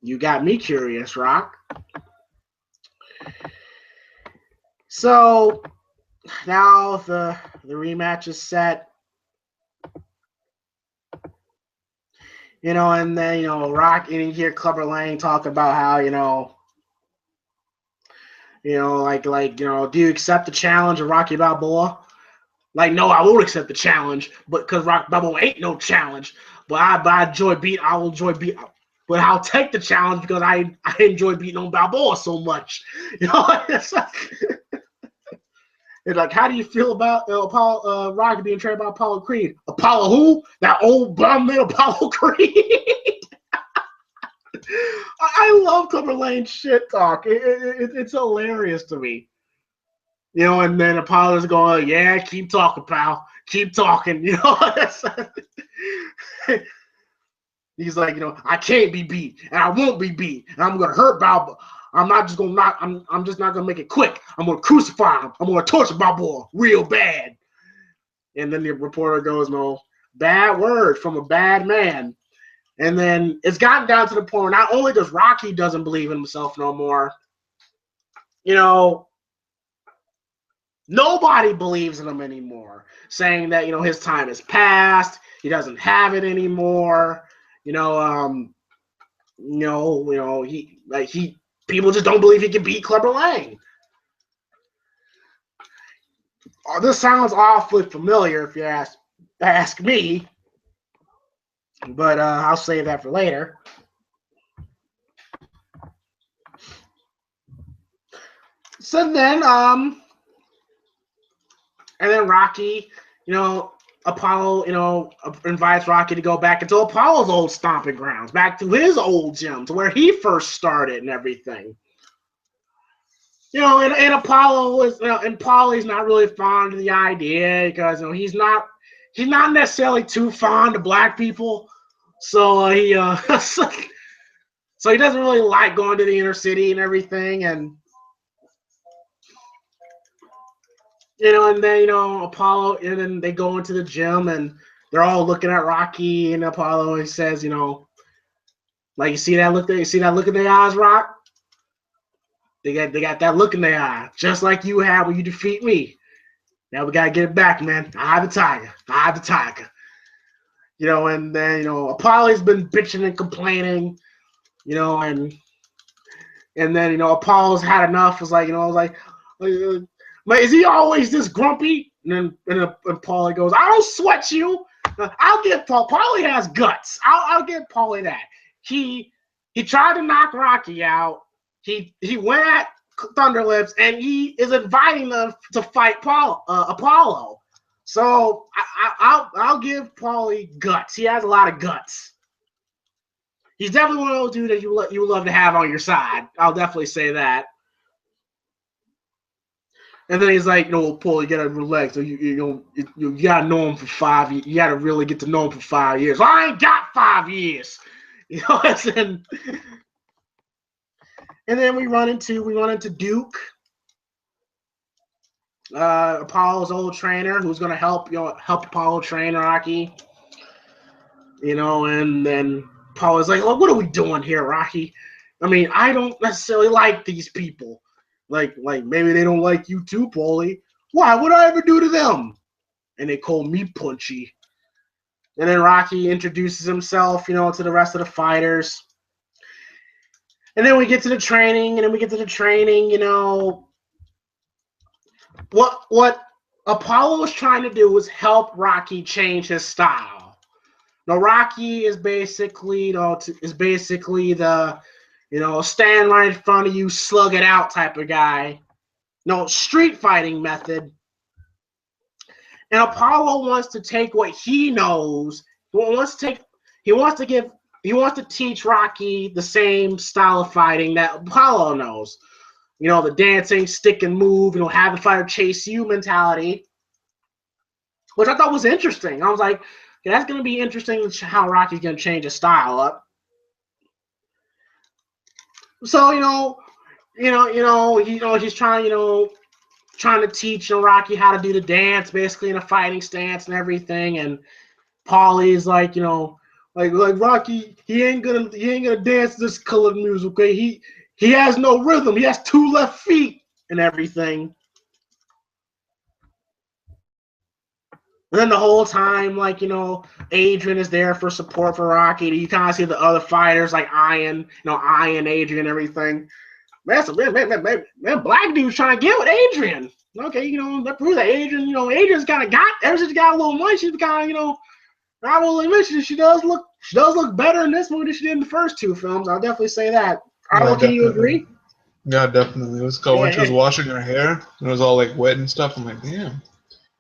"You got me curious, Rock." So now the rematch is set. You know, and then, you know, Rock, and you hear Clubber Lang talk about how, you know, like, you know, do you accept the challenge of Rocky Balboa? Like, no, I won't accept the challenge, but because Rocky Balboa ain't no challenge. But I enjoy beat. I will enjoy beat. But I'll take the challenge because I enjoy beating on Balboa so much. You know, it's like, how do you feel about Apollo, Rocky being trained by Apollo Creed? Apollo who? That old bum man Apollo Creed. I love Clubber Lang's shit talk. It's hilarious to me. You know, and then Apollo's going, "Yeah, keep talking, pal. Keep talking." You know, He's like, I can't be beat, and I won't be beat, and I'm gonna hurt Balboa. I'm not just gonna knock. I'm just not gonna make it quick. I'm gonna crucify him. I'm gonna torture Balboa real bad. And then the reporter goes, "No, bad word from a bad man." And then it's gotten down to the point where not only does Rocky doesn't believe in himself no more, nobody believes in him anymore, saying that his time has passed. He doesn't have it anymore. He people just don't believe he can beat Clubber Lang. Oh, this sounds awfully familiar if you ask me, but I'll save that for later. So then, and then Rocky, Apollo, invites Rocky to go back into Apollo's old stomping grounds, back to his old gym, to where he first started and everything. And Apollo is, and Paulie's not really fond of the idea because he's not necessarily too fond of black people, so he so he doesn't really like going to the inner city and everything, and and then Apollo, and then they go into the gym and they're all looking at Rocky, and Apollo, and he says, like, you see that look there, you see that look in their eyes, Rock? They got that look in their eye, just like you had when you defeat me. Now we gotta get it back, man. I the tiger. I the tiger. And then Apollo's been bitching and complaining, and then Apollo's had enough. Was like, is he always this grumpy? And Paulie goes, I don't sweat you. I'll give Paul. Paulie has guts. I'll give Paulie that. He tried to knock Rocky out. He went at Thunderlips, and he is inviting them to fight Apollo. So I'll give Paulie guts. He has a lot of guts. He's definitely one of those dudes that you would love to have on your side. I'll definitely say that. And then he's like, Paul, you gotta relax. So you gotta know him for 5 years. You gotta really get to know him for 5 years. Well, I ain't got 5 years. And then we run into Duke, Apollo's old trainer, who's gonna help Apollo train Rocky. And then Apollo's like, what are we doing here, Rocky? I mean, I don't necessarily like these people. Like maybe they don't like you too, Paulie. Why would I ever do to them? And they call me punchy. And then Rocky introduces himself, to the rest of the fighters. And then we get to the training, what Apollo was trying to do was help Rocky change his style. Now, Rocky is basically, the stand right in front of you, slug it out type of guy. Street fighting method. And Apollo wants to take what he knows. He wants to teach Rocky the same style of fighting that Apollo knows. The dancing, stick and move, have the fighter chase you mentality. Which I thought was interesting. I was like, okay, that's going to be interesting how Rocky's going to change his style up. So, he's trying to teach Rocky how to do the dance, basically in a fighting stance and everything. And Paulie's like, like Rocky, he ain't gonna dance this colored music, okay? He has no rhythm. He has 2 left feet and everything. And then the whole time, Adrian is there for support for Rocky. You kind of see the other fighters like Ian, Adrian, and everything. Man, black dude's trying to get with Adrian. Okay, that proves that Adrian, Adrian's kind of ever since she got a little money, she's kind of, I will admit she does look better in this movie than she did in the first 2 films. I'll definitely say that. Arlo, can you agree? Yeah, definitely. It was cool. When she was washing her hair, and it was all wet and stuff. I'm like, damn.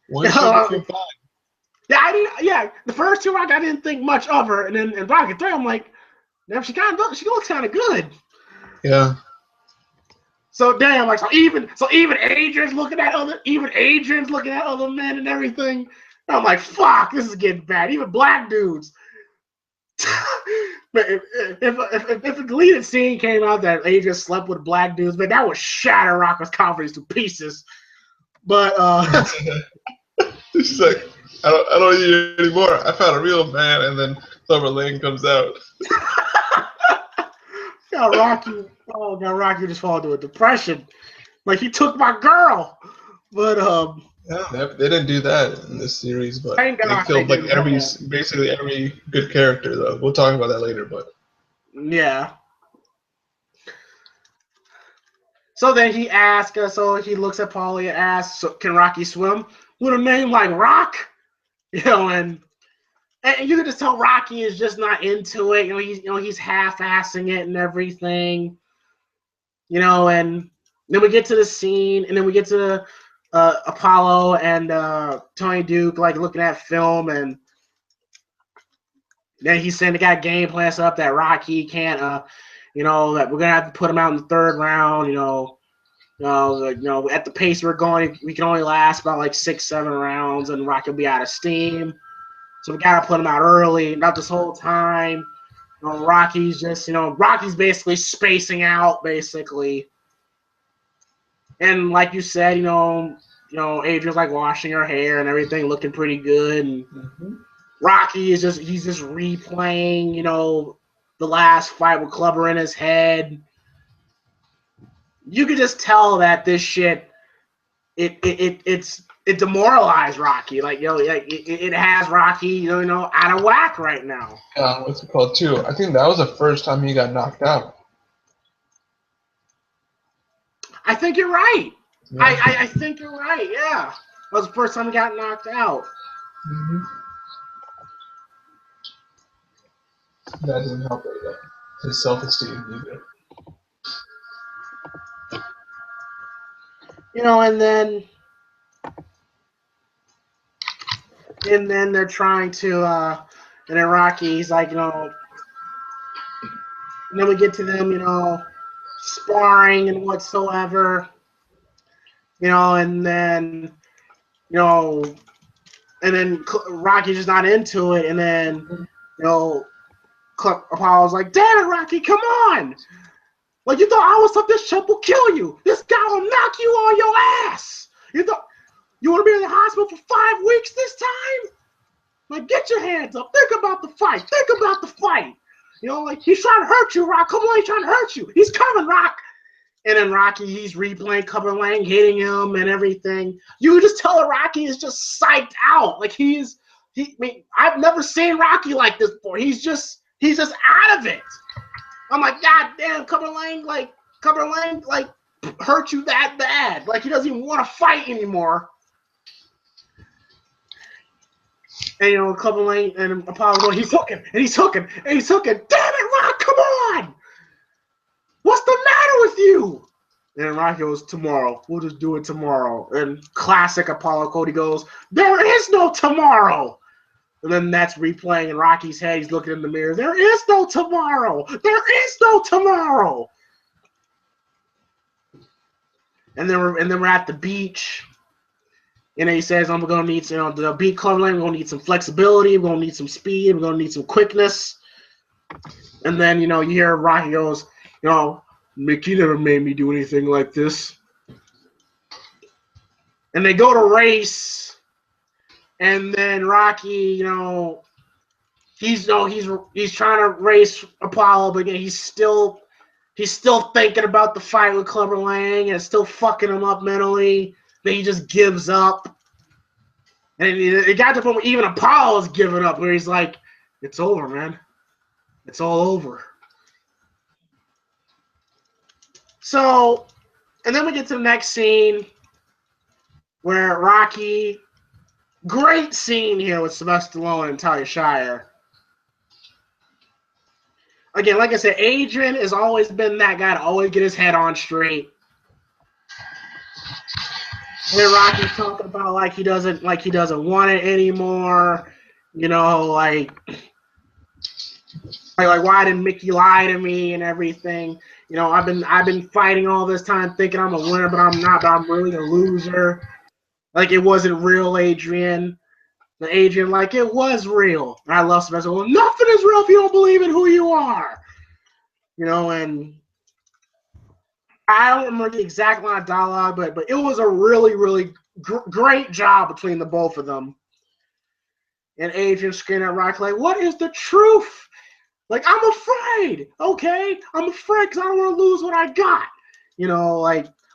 Why is she so fine? Yeah, the first 2 I didn't think much of her, and then in Rocky 3, I'm like, damn, she looks kind of good. Yeah. So damn, so even Adrian's looking at other men and everything. I'm like, fuck, this is getting bad. Even black dudes. But if a deleted scene came out that Adrian slept with black dudes, man, that would shatter Rocco's confidence to pieces. But She's like, I don't need you anymore. I found a real man, and then Clubber Lang comes out. got Rocky just fall into a depression. Like he took my girl. But Yeah, they didn't do that in this series, but thank they God killed they like didn't. basically every good character though. We'll talk about that later, but Yeah. So then he asks, so he looks at Polly and asks, so can Rocky swim? With a name like Rock? You know, and you can just tell Rocky is just not into it. He's half-assing it and everything. And then we get to the scene, and then we get to Apollo and Tony Duke like looking at film, and then he's saying they got game plans up that Rocky can't, that we're gonna have to put him out in the third round. At the pace we're going, we can only last about like 6-7 rounds, and Rocky will be out of steam. So we gotta put him out early. Not this whole time. Rocky's just, Rocky's basically spacing out, basically. And like you said, Adrian's like washing her hair and everything, looking pretty good. And Rocky he's just replaying, the last fight with Clubber in his head. You could just tell that this shit, it demoralized Rocky. Like, it has Rocky, out of whack right now. what's it called too? I think that was the first time he got knocked out. I think you're right. Yeah. I think you're right. Yeah, that was the first time he got knocked out. Mm-hmm. That didn't help his self-esteem either. And then they're trying to, and then Rocky's like, and then we get to them, sparring and whatsoever, and then, and then Rocky's just not into it, and then, Apollo's like, damn it, Rocky, come on! Like, you thought I was something, this chump will kill you. This guy will knock you on your ass. You thought you want to be in the hospital for 5 weeks this time? Like, get your hands up. Think about the fight. Like, he's trying to hurt you, Rock. Come on, he's trying to hurt you. He's coming, Rock. And then Rocky, he's replaying Clubber Lang hitting him and everything. You can just tell that Rocky is just psyched out. Like, I've never seen Rocky like this before. He's just out of it. I'm like, God damn, Clubber Lang hurt you that bad. Like, he doesn't even want to fight anymore. And Clubber Lang and Apollo going, he's hooking. Damn it, Rock, come on! What's the matter with you? And Rocky goes, tomorrow. We'll just do it tomorrow. And classic Apollo Cody goes, there is no tomorrow. And then that's replaying in Rocky's head. He's looking in the mirror. There is no tomorrow. And then we're at the beach. And he says, I'm going to need to beat Clubber Lang. We're going to need some flexibility. We're going to need some speed. We're going to need some quickness. And then, you hear Rocky goes, Mickey never made me do anything like this. And they go to race. And then Rocky, he's trying to race Apollo, but again, he's still thinking about the fight with Clubber Lang, and it's still fucking him up mentally. Then he just gives up. And it got to the point where even Apollo's giving up, where he's like, it's over, man. It's all over. So, and then we get to the next scene where Rocky, great scene here with Sylvester Stallone and Talia Shire. Again, like I said, Adrian has always been that guy to always get his head on straight. And then Rocky's talking about like he doesn't want it anymore. Like why didn't Mickey lie to me and everything? I've been fighting all this time thinking I'm a winner, but I'm not. But I'm really a loser. Like, it wasn't real Adrian. The agent, like, it was real. And I love Sylvester. Well, nothing is real if you don't believe in who you are. And I don't remember the exact line of dialogue, but it was a really, really great job between the both of them. And Agent screaming at Rocky, like, what is the truth? Like, I'm afraid, okay? I'm afraid because I don't want to lose what I got.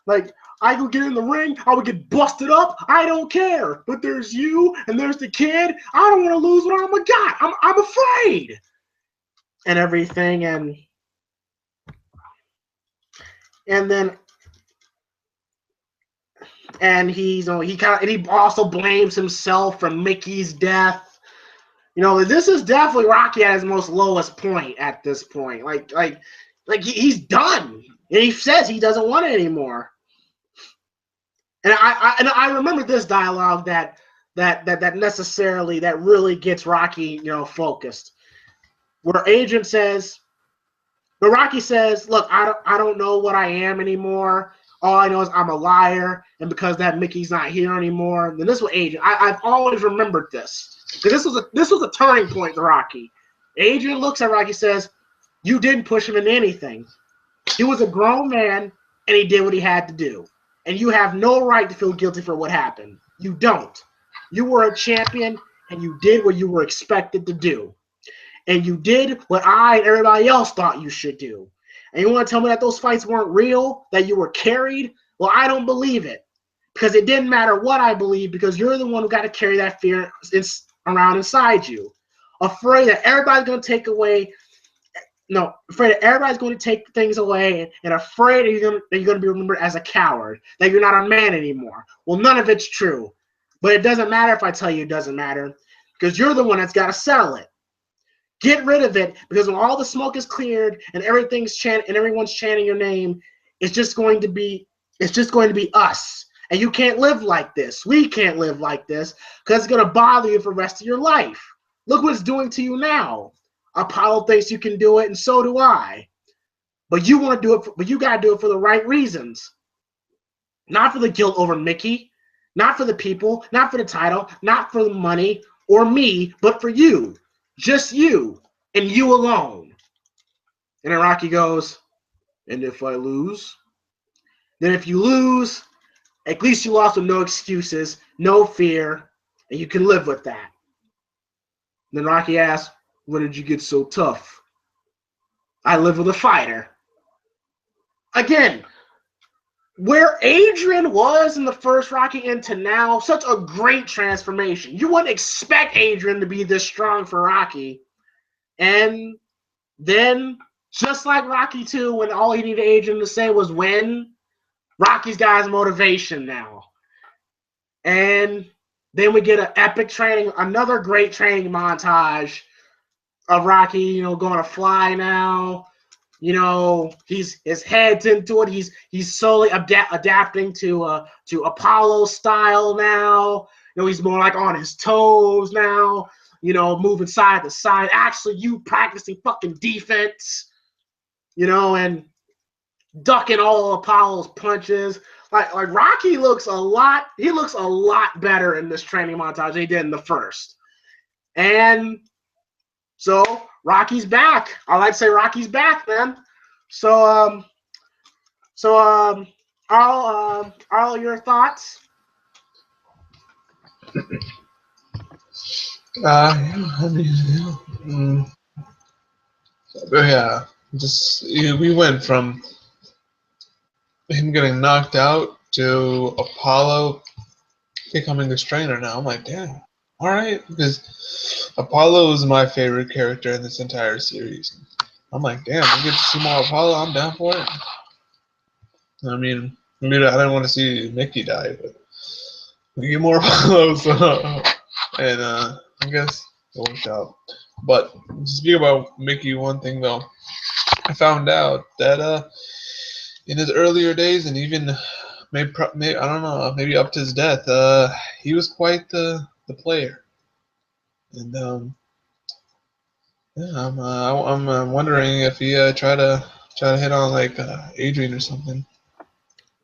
Like I could get in the ring, I would get busted up. I don't care. But there's you and there's the kid. I don't want to lose what I'm got. I'm afraid. And everything, and then he also blames himself for Mickey's death. This is definitely Rocky at his most lowest point at this point. Like he's done. And he says he doesn't want it anymore. And I remember this dialogue that necessarily that really gets Rocky, focused. Where Rocky says, "Look, I don't know what I am anymore. All I know is I'm a liar, and because that Mickey's not here anymore." Then this was Agent. I've always remembered this because this was a turning point to Rocky. Agent looks at Rocky, says, "You didn't push him into anything. He was a grown man, and he did what he had to do. And you have no right to feel guilty for what happened. You don't. You were a champion, and you did what you were expected to do. And you did what I and everybody else thought you should do. And you want to tell me that those fights weren't real, that you were carried? Well, I don't believe it. Because it didn't matter what I believe, because you're the one who got to carry that fear around inside you. Afraid that everybody's going to take away... No, afraid that everybody's going to take things away, and afraid that you're going to be remembered as a coward, that you're not a man anymore. Well, none of it's true. But it doesn't matter if I tell you it doesn't matter, because you're the one that's got to settle it. Get rid of it, because when all the smoke is cleared and everyone's chanting your name, it's just going to be us. And you can't live like this. We can't live like this, because it's going to bother you for the rest of your life. Look what it's doing to you now. Apollo thinks you can do it, and so do I. But you want to do it, but you got to do it for the right reasons. Not for the guilt over Mickey, not for the people, not for the title, not for the money or me, but for you. Just you, and you alone. And then Rocky goes, and if I lose? Then if you lose, at least you lost with no excuses, no fear, and you can live with that. And then Rocky asks, when did you get so tough? I live with a fighter. Again, where Adrian was in the first Rocky into now, such a great transformation. You wouldn't expect Adrian to be this strong for Rocky. And then, just like Rocky 2, when all he needed Adrian to say was win, Rocky's got his motivation now. And then we get an epic training, another great training montage of Rocky, going to fly now. His head's into it. He's slowly adapting to Apollo style now. He's more like on his toes now. Moving side to side. Actually, you practicing fucking defense. And ducking all Apollo's punches. Like Rocky looks a lot. He looks a lot better in this training montage than he did in the first. And so Rocky's back. I like to say Rocky's back, man. So Arl, your thoughts? We went from him getting knocked out to Apollo becoming this trainer now. I'm like, damn, all right, because Apollo is my favorite character in this entire series. I'm like, damn, I get to see more Apollo. I'm down for it. I mean, I didn't want to see Mickey die, but we get more Apollo, and I guess it worked out. But to speak about Mickey, one thing though, I found out that in his earlier days, and even maybe I don't know, maybe up to his death, he was quite the player. And yeah, I'm wondering if he tried to hit on like Adrian or something.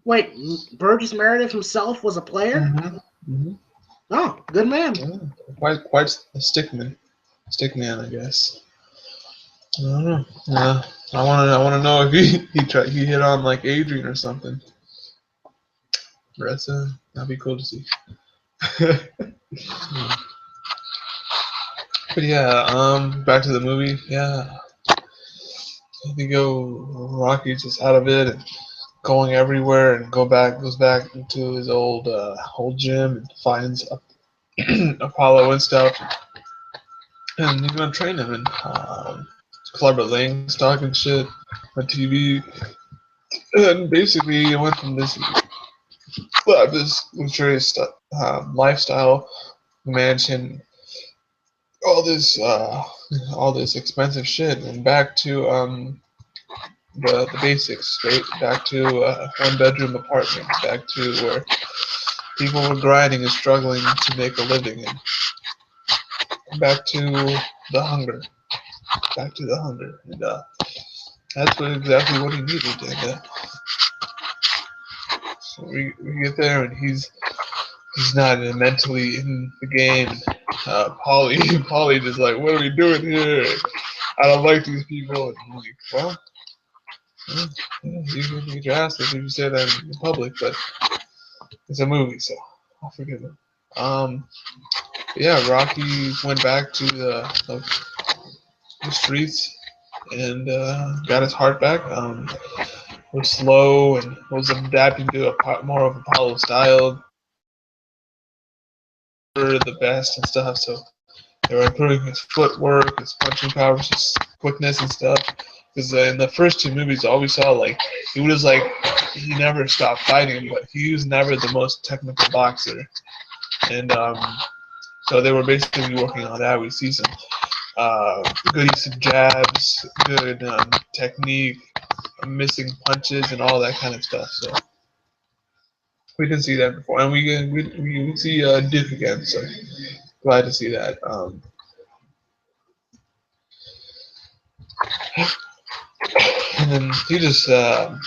Wait, Burgess Meredith himself was a player? Mm-hmm. Mm-hmm. Oh, good man. Yeah, quite a stickman, I guess. I don't know. I wanna know if he hit on like Adrian or something. That'd be cool to see. But yeah, back to the movie. Yeah, I think Rocky's just out of it and going everywhere and goes back into his old gym and finds Apollo and stuff, and he's gonna train him and Clubber Lang's talking shit on TV, and basically it went from this luxurious lifestyle mansion, all this expensive shit, and back to the basics, straight back to one bedroom apartment, back to where people were grinding and struggling to make a living, and back to the hunger, and that's exactly what he needed. And so we get there, and he's not mentally in the game. Polly just like, what are we doing here? I don't like these people. And I'm like, well, you can get your ass if you say that in public, but it's a movie, so I'll forgive him. Yeah, Rocky went back to the streets and got his heart back. Was slow and was adapting to more of Apollo style, the best and stuff. So they were improving his footwork, his punching power, his quickness and stuff. Because in the first two movies, all we saw, like, he was like, he never stopped fighting, but he was never the most technical boxer. And so they were basically working on that. We see some good use of jabs, good technique, missing punches, and all that kind of stuff. So we didn't see that before, and we see Duke again. So glad to see that. And then he just the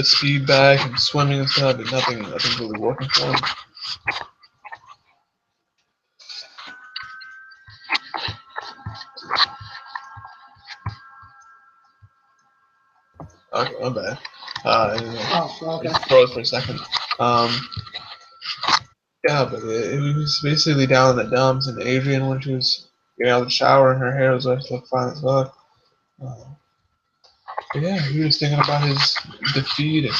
speed back and swimming and stuff, but nothing really working for him. Okay, my bad. Okay. Just froze for a second. Yeah, but it was basically down in the dumps, and Adrian, when she was getting out of the shower and her hair was like look fine as fuck. But yeah, he was thinking about his defeat, and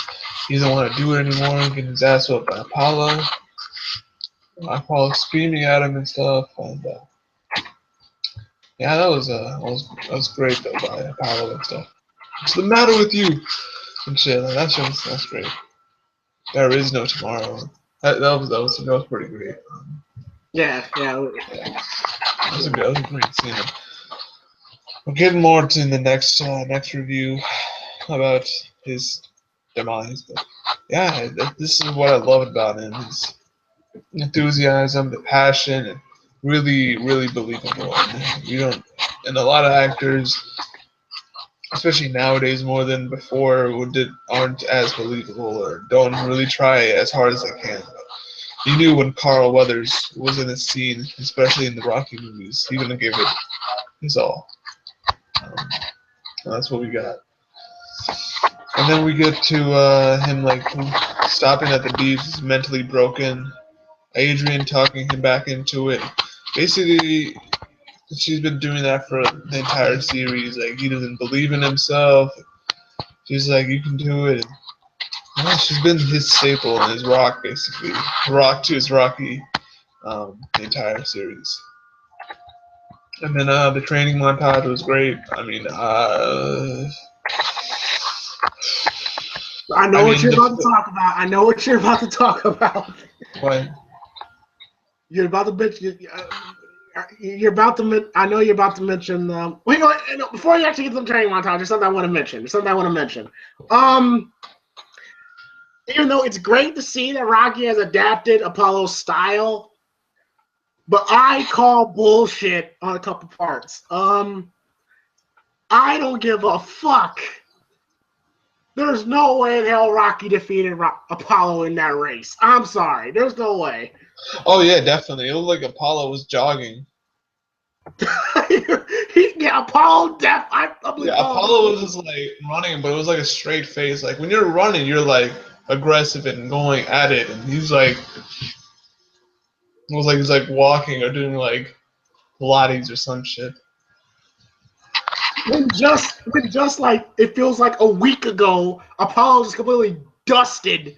he doesn't want to do it anymore, getting his ass whooped by Apollo. Apollo screaming at him and stuff, and yeah, that was great though by Apollo and stuff. What's the matter with you? And shit, like, that's great. There is no tomorrow. That was pretty great. Yeah. That was a great scene. We'll get more to in the next review about his demise, but yeah, this is what I love about him: his enthusiasm, the passion, and really, really believable. And a lot of actors, especially nowadays more than before, aren't as believable or don't really try as hard as they can. You knew when Carl Weathers was in a scene, especially in the Rocky movies, he gonna give it his all. And that's what we got. And then we get to him like stopping at the beach, mentally broken. Adrian talking him back into it. Basically, she's been doing that for the entire series. Like, he doesn't believe in himself. She's like, you can do it. Yeah, she's been his staple and his rock, basically. Rock to his Rocky, the entire series. And then the training montage was great. I mean, I know what you're about to talk about. I know what you're about to talk about. What? You're about to mention. You're about to. I know you're about to mention. Wait, no, before you actually get to the training montage, there's something I want to mention. Even though it's great to see that Rocky has adapted Apollo's style, but I call bullshit on a couple parts. I don't give a fuck There's no way in hell Rocky defeated Apollo in that race. I'm sorry. There's no way. Oh yeah, definitely. It looked like Apollo was jogging. Apollo def. Yeah, Apollo was just like running, but it was like a straight face. Like when you're running, you're like aggressive and going at it, and he's like, it was like he's like walking or doing like Pilates or some shit. When just like it feels like a week ago, Apollo just completely dusted.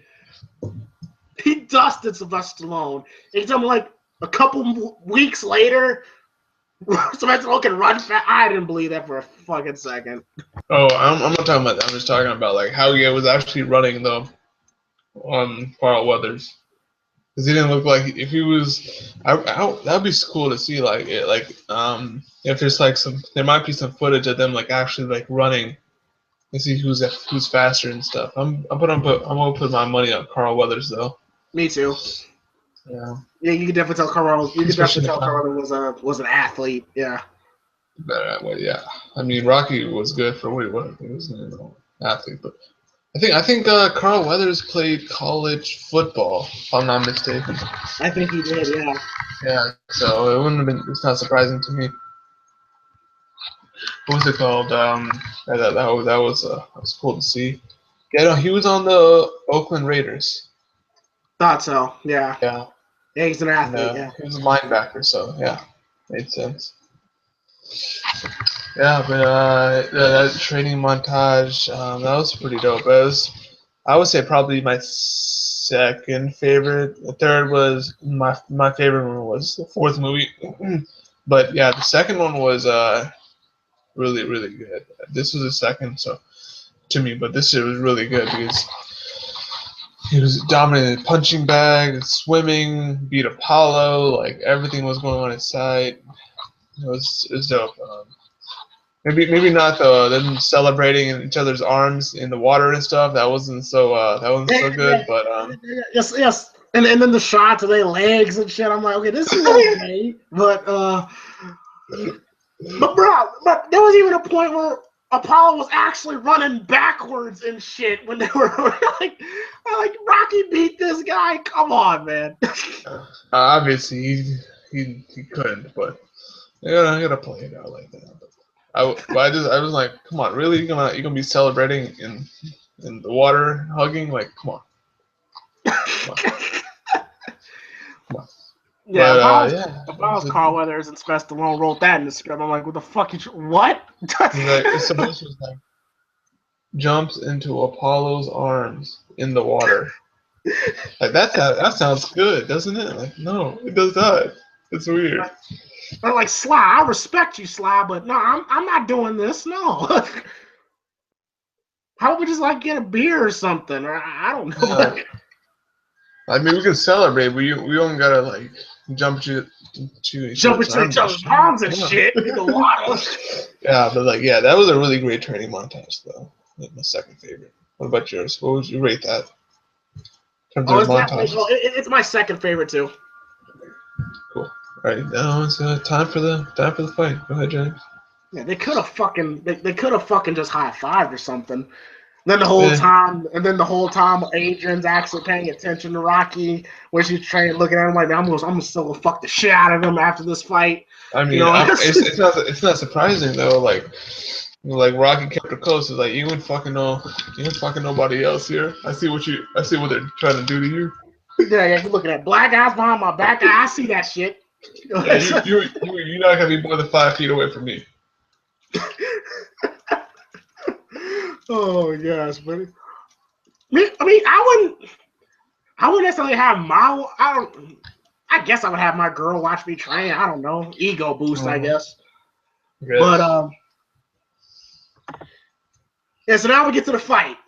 He dusted Sylvester Stallone. And tell me like a couple weeks later, Sylvester Stallone can run fast. I didn't believe that for a fucking second. Oh, I'm not talking about that. I'm just talking about like how he was actually running though on Carl Weathers. Because he didn't look like if he was. That'd be cool to see. Like it, like if there's like there might be some footage of them like actually like running and see who's faster and stuff. I'm gonna put my money on Carl Weathers though. Me too. Yeah. Yeah, you can definitely tell Carl. You can definitely tell Carl was an athlete. Yeah. Well, yeah. I mean, Rocky was good for what he was. He was an athlete, but I think Carl Weathers played college football, if I'm not mistaken. I think he did, yeah. Yeah, so it wouldn't have been. It's not surprising to me. What was it called? That was cool to see. Yeah, no, he was on the Oakland Raiders. Thought so. Yeah. Yeah. Yeah, he's an athlete. And, yeah. He was a linebacker, so yeah, made sense. Yeah, but that training montage, that was pretty dope. I would say probably my second favorite. The third was my favorite one was the fourth movie, but yeah, the second one was really really good. This was the second, so to me, but this shit was really good because he was dominating punching bag, swimming, beat Apollo, like everything was going on his side. It was dope. Maybe not them celebrating in each other's arms in the water and stuff. That wasn't so good. But yes. And then the shots of their legs and shit. I'm like, okay, this is okay. But but there was even a point where Apollo was actually running backwards and shit when they were like Rocky beat this guy. Come on, man. Obviously he couldn't, but you gotta play it out like that. I was like, come on, really? You're gonna be celebrating in the water, hugging? Like, come on. Come on. Yeah, if I was Carl Weathers and Sylvester Stallone wrote that in the script, I'm like, what the fuck? What? Sylvester was like, jumps into Apollo's arms in the water. Like that sounds good, doesn't it? Like, no, it does not. It's weird. I'm like, Sly, I respect you, Sly, but no, I'm not doing this. No. How about we just like get a beer or something? Or I don't know. Yeah. I mean, we can celebrate, but we don't gotta like jump into each other's arms and shit in the water. Yeah, but like, yeah, that was a really great training montage, though. Like my second favorite. What about yours? What would you rate that? It's my second favorite too. Cool. All right, now it's time for the fight. Go ahead, James. Yeah, they could have fucking just high-fived or something. Then the whole time, Adrian's actually paying attention to Rocky, where she's trying looking at him like, I'm gonna still fuck the shit out of him after this fight. I mean, it's not surprising though. Like Rocky kept it close. It's like you ain't fucking nobody else here. I see what they're trying to do to you. Yeah, you're looking at black guys behind my back. I see that shit. Yeah, you're not gonna be more than 5 feet away from me. Oh yes, buddy. I mean, I wouldn't necessarily have I guess I would have my girl watch me train. I don't know, ego boost, I guess. Yes. But yeah. So now we get to the fight.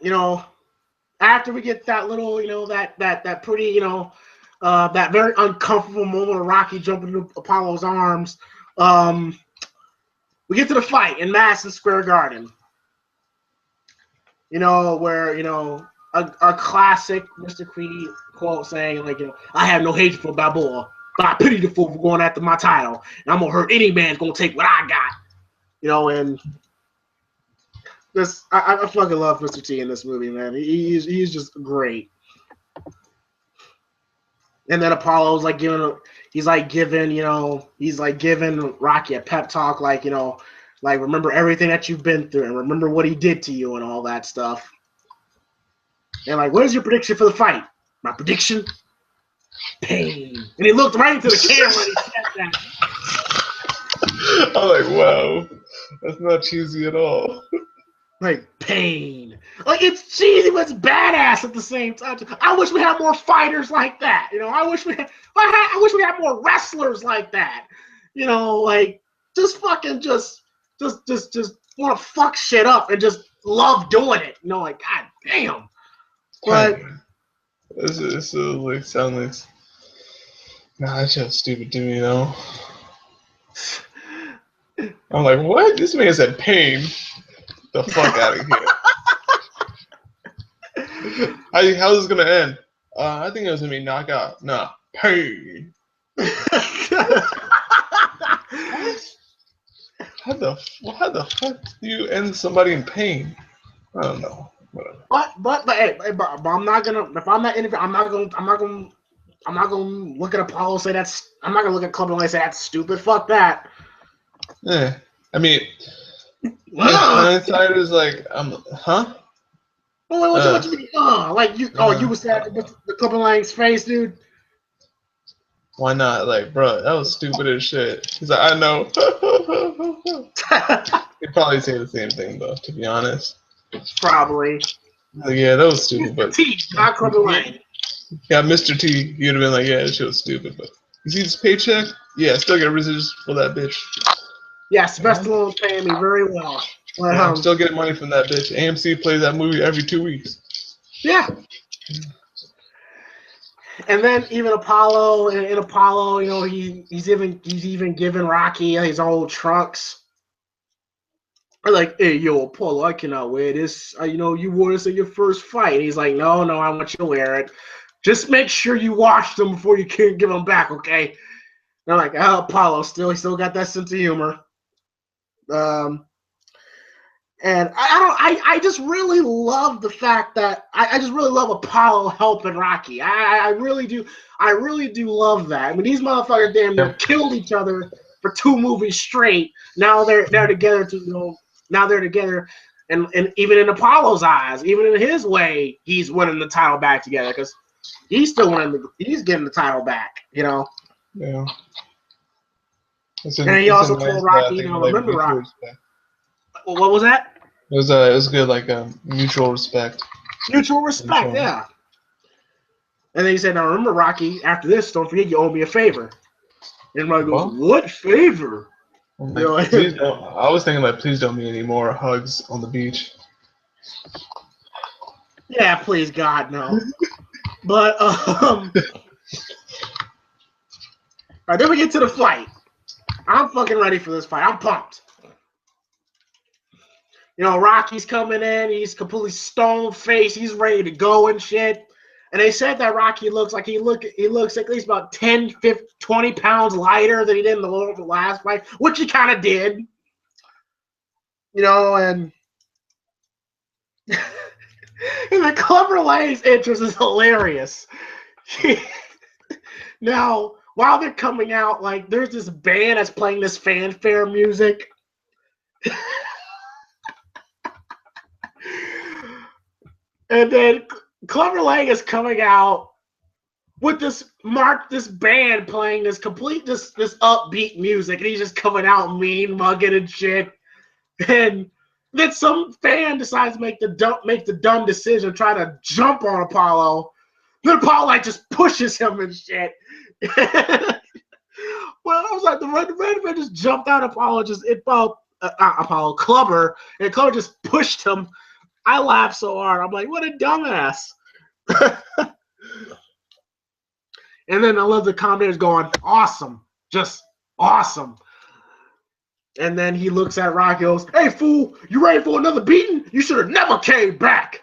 After we get that little, that pretty, that very uncomfortable moment of Rocky jumping into Apollo's arms. We get to the fight in Madison Square Garden. Where, a classic Mr. Creed quote saying, like, I have no hatred for Balboa, but I pity the fool for going after my title. And I'm going to hurt any man who's going to take what I got. And I fucking love Mr. T in this movie, man. He's just great. And then Apollo's like giving Rocky a pep talk, like, like, remember everything that you've been through and remember what he did to you and all that stuff. And like, what is your prediction for the fight? My prediction? Pain. And he looked right into the camera and he said that. I'm like, wow, that's not cheesy at all. Like, pain. Like, it's cheesy, but it's badass at the same time. I wish we had more fighters like that. I wish we had more wrestlers like that. Like, just fucking just want to fuck shit up and just love doing it. Like, god damn. But It's like sound like, nah, that's just stupid to me, I'm like, what? This man said pain. The fuck out of here. How's this gonna end? I think it was gonna be knockout. Nah, pain. How the fuck do you end somebody in pain? I don't know. Whatever. But I'm not gonna. If I'm not interview, I'm not gonna look at Apollo and say that's. I'm not gonna look at Club and say that's stupid. Fuck that. Yeah, I mean, hindsight is like, huh? What you mean? Like you? You was sad with the Club and Lang's face, dude. Why not? Like, bro, that was stupid as shit. He's like, I know. He'd probably say the same thing, though, to be honest. Probably. Like, yeah, that was stupid, but T, not Club and Lang. Yeah, Mr. T, you'd have been like, yeah, that shit was stupid, but you see this paycheck? Yeah, still get residuals for that bitch. Yeah, Sylvester Stallone paying me very well. But, I'm still getting money from that bitch. AMC plays that movie every 2 weeks. Yeah. And then even Apollo, in Apollo, he's even giving Rocky his old trunks. I'm like, hey, yo, Apollo, I cannot wear this. You wore this in your first fight. And he's like, no, I want you to wear it. Just make sure you wash them before you can give them back, okay? And I'm like, oh, Apollo, he still got that sense of humor. And I just really love the fact that I just really love Apollo helping Rocky. I really do. I really do love that. I mean, these motherfuckers damn near killed each other for 2 movies straight. Now they're together now they're together, and even in Apollo's eyes, even in his way, he's winning the title back together because he's still winning. He's getting the title back. Yeah. And he also told Rocky, remember Rocky. What was that? It was good, like mutual respect. Mutual respect, yeah. And then he said, now remember, Rocky, after this, don't forget you owe me a favor. And Rocky goes, what favor? Like, please don't. I was thinking, like, please don't be any more hugs on the beach. Yeah, please, God, no. But, all right, then we get to the fight. I'm fucking ready for this fight. I'm pumped. Rocky's coming in. He's completely stone-faced. He's ready to go and shit. And they said that Rocky looks like he looks at least about 10, 15, 20 pounds lighter than he did in the last fight, which he kind of did. And and the Clever Lang's interest is hilarious. Now, while they're coming out, like, there's this band that's playing this fanfare music. And then Clever Lang is coming out with this band playing this upbeat music, and he's just coming out mean mugging and shit. And then some fan decides to make the dumb decision, try to jump on Apollo. Then Apollo like just pushes him and shit. Well, I was like, the red man just jumped out. Apollo Clubber, and Clubber just pushed him. I laughed so hard. I'm like, what a dumbass. And then I love the commentators going, awesome. Just awesome. And then he looks at Rocky and goes, hey, fool, you ready for another beating? You should have never came back.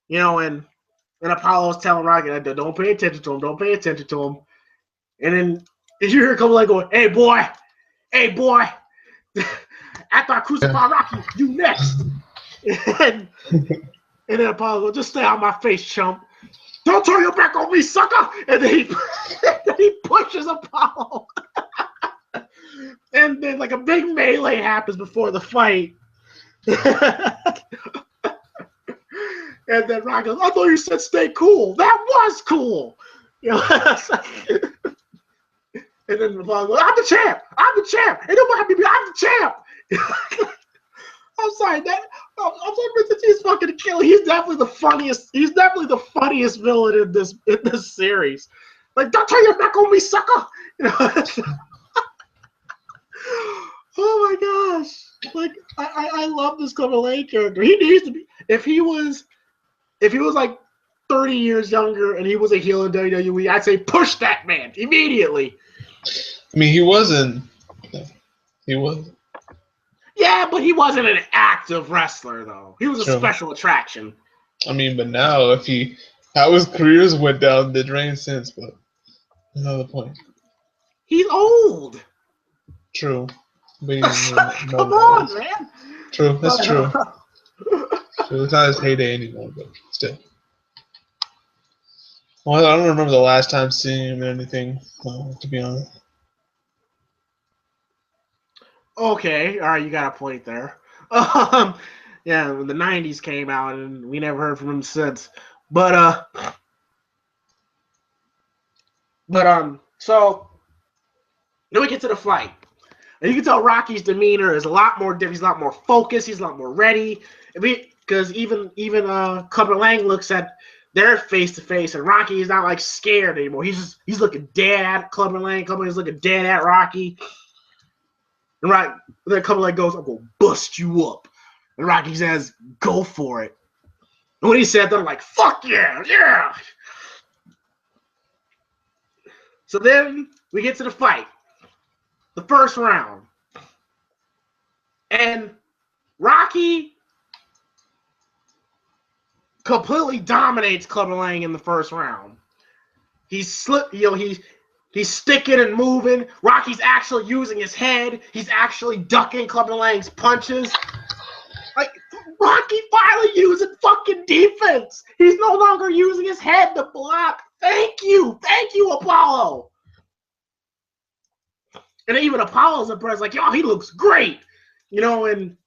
And Apollo's telling Rocky, don't pay attention to him. Don't pay attention to him. And then you hear a couple like going, hey, boy. After I crucify Rocky, you next. and then Apollo goes, just stay on my face, chump. Don't turn your back on me, sucker! And then he pushes Apollo. And then like a big melee happens before the fight. And then Rock goes, I thought you said stay cool. That was cool. You know, and then Apollo goes, I'm the champ. I'm the champ. Ain't nobody be I'm the champ. I'm sorry, I'm sorry, Mr. T's fucking killer. He's definitely the funniest. He's definitely the funniest villain in this series. Like, don't turn your back on me, sucker. You know. Oh my gosh! Like, I love this Clubber Lang character. He needs to be. If he was like 30 years younger and he was a heel in WWE, I'd say push that man immediately. I mean, he wasn't. He wasn't. Yeah, but he wasn't an active wrestler, though. He was a special attraction. I mean, but now, how his careers went down the drain since, but another point. He's old. True. But Come on, man. True, that's true. So it's not his heyday anymore, but still. Well, I don't remember the last time seeing him in anything, to be honest. Okay, all right, you got a point there. Yeah, when the '90s came out, and we never heard from him since. But so then we get to the fight, and you can tell Rocky's demeanor is a lot more different. He's a lot more focused. He's a lot more ready. Because even Clubber Lang looks at their face to face, and Rocky is not like scared anymore. He's looking dead at Clubber Lang. Clubber Lang's looking dead at Rocky. And then Clubber Lang goes, I'm going to bust you up. And Rocky says, go for it. And when he said that, I'm like, fuck yeah, yeah. So then we get to the fight. The first round. And Rocky completely dominates Clubber Lang in the first round. He's sticking and moving. Rocky's actually using his head. He's actually ducking Clubber Lang's punches. Like, Rocky finally using fucking defense. He's no longer using his head to block. Thank you, Apollo. And even Apollo's impressed, like, yo, he looks great. You know, and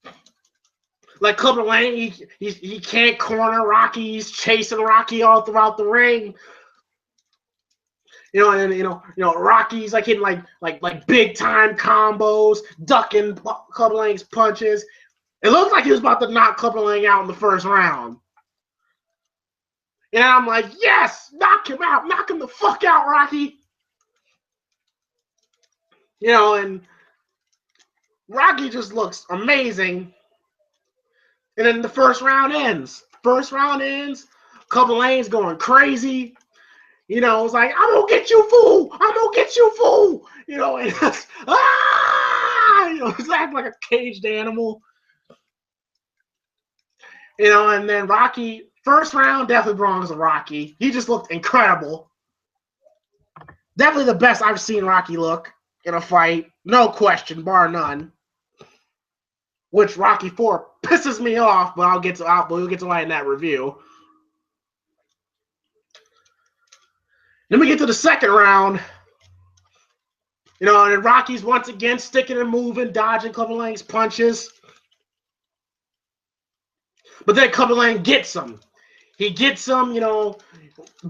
like Clubber Lang, he can't corner Rocky. He's chasing Rocky all throughout the ring. You know, and Rocky's like hitting like big time combos, ducking Clubber Lang's punches. It looked like he was about to knock Clubber Lang out in the first round. And I'm like, yes, knock him out, knock him the fuck out, Rocky. You know, and Rocky just looks amazing. And then the first round ends. Clubber Lang's going crazy. You know, it's like, I'm gonna get you, fool! You know, and it's, you know, he's acting like a caged animal. You know, and then Rocky, first round definitely belongs to Rocky. He just looked incredible. Definitely the best I've seen Rocky look in a fight. No question, bar none. Which Rocky 4 pisses me off, but we'll get to that in that review. Then we get to the second round. You know, and Rocky's once again sticking and moving, dodging Clubber Lang's punches. But then Clubber Lang gets him. He gets him, you know,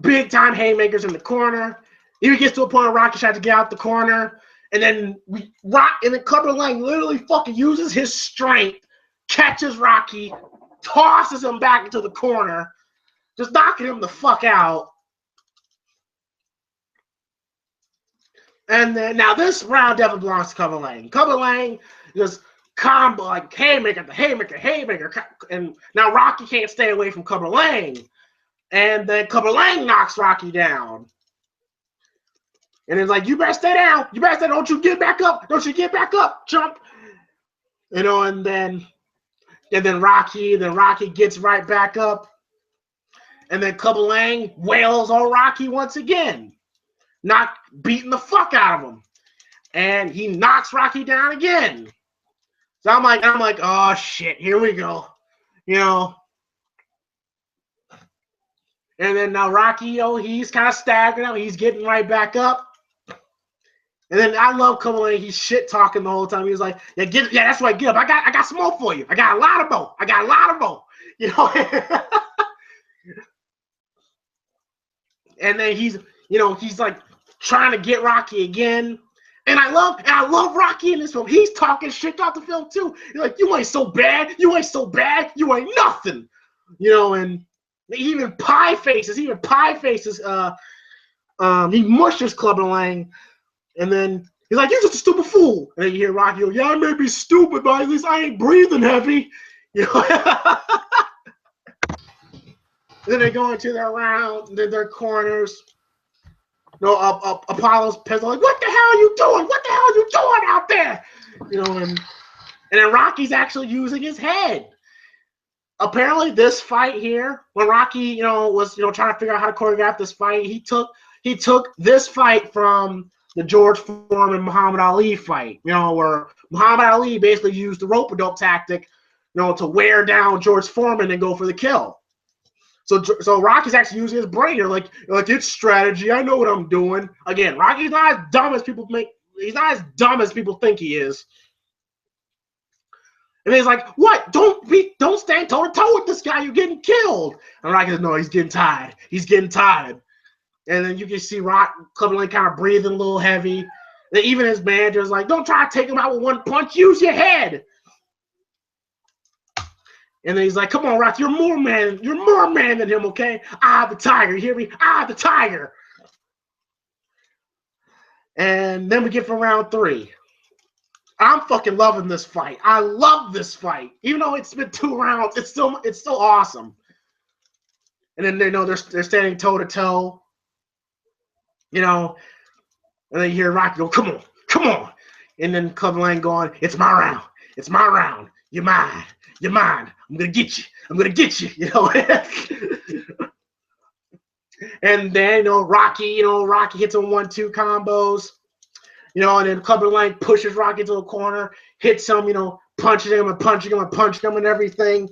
big time haymakers in the corner. He gets to a point where Rocky tries to get out the corner. And then Clubber Lang literally fucking uses his strength, catches Rocky, tosses him back into the corner, just knocking him the fuck out. And then now this round definitely belongs to Clubber Lang. Clubber Lang just combo like haymaker to haymaker, and now Rocky can't stay away from Clubber Lang. And then Clubber Lang knocks Rocky down. And it's like, you better stay down. Don't you get back up, chump. You know, and then Rocky gets right back up. And then Clubber Lang wails on Rocky once again. Beating the fuck out of him. And he knocks Rocky down again. So I'm like, oh shit, here we go. you know. And then now Rocky, he's kind of staggered now. He's getting right back up. And then I love coming in. He's shit talking the whole time. He was like, "Yeah, that's right. Get up. I got some more for you. I got a lot of more. I got a lot of more." You know. And then he's like trying to get Rocky again. And I love Rocky in this film. He's talking shit out the film too. He's like, "You ain't so bad. You ain't so bad. You ain't nothing." You know, and even Pie Faces. He mushes Clubber Lang. And then he's like, "You're just a stupid fool." And then you hear Rocky go, "Yeah, I may be stupid, but at least I ain't breathing heavy." You know. Then they go into their round, their corners. Apollo's pissed, like, "What the hell are you doing? What the hell are you doing out there?" You know, and then Rocky's actually using his head. Apparently, this fight here, when Rocky, was trying to figure out how to choreograph this fight, he took this fight from the George Foreman Muhammad Ali fight, where Muhammad Ali basically used the rope-a-dope tactic, to wear down George Foreman and go for the kill. So Rocky's actually using his brain here, like it's strategy. I know what I'm doing. Again, Rocky's not as dumb as people think. He's not as dumb as people think he is. And he's like, "What? Don't stand toe to toe with this guy. You're getting killed." And Rocky says, "No, he's getting tired. He's getting tired." And then you can see Clubber Lang kind of breathing a little heavy. And even his manager's like, "Don't try to take him out with one punch. Use your head." And then he's like, "Come on, Rocky, you're more man than him, okay? I the tiger, you hear me? I the tiger." And then we get for round 3. I'm fucking loving this fight. I love this fight. Even though it's been 2 rounds, it's still awesome. And then they're standing toe to toe. And then you hear Rocky go, "Come on." And then Clubber Lang going, "It's my round. It's my round. You're mine. You're mine. I'm gonna get you. I'm gonna get you." And then Rocky hits him 1-2 combos. And then Clubber Lang pushes Rocky to the corner, hits him, punching him and everything.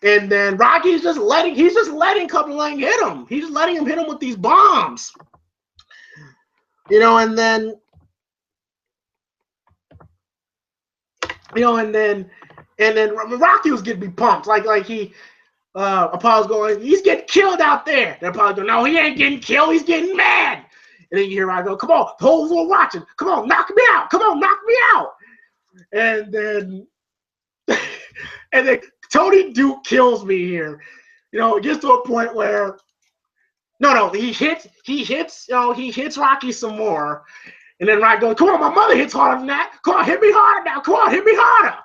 And then Rocky's just letting Clubber Lang hit him. He's just letting him hit him with these bombs. And then Rocky was getting me pumped. Like he Apollo's going, "He's getting killed out there." Then Apollo's going, "No, he ain't getting killed, he's getting mad." And then you hear Rocky go, "Come on, the whole world watching. Come on, knock me out. Come on, knock me out." And then Tony Duke kills me here. It gets to a point where he hits Rocky some more. And then Rocky goes, "Come on, my mother hits harder than that. Come on, hit me harder now. Come on, hit me harder."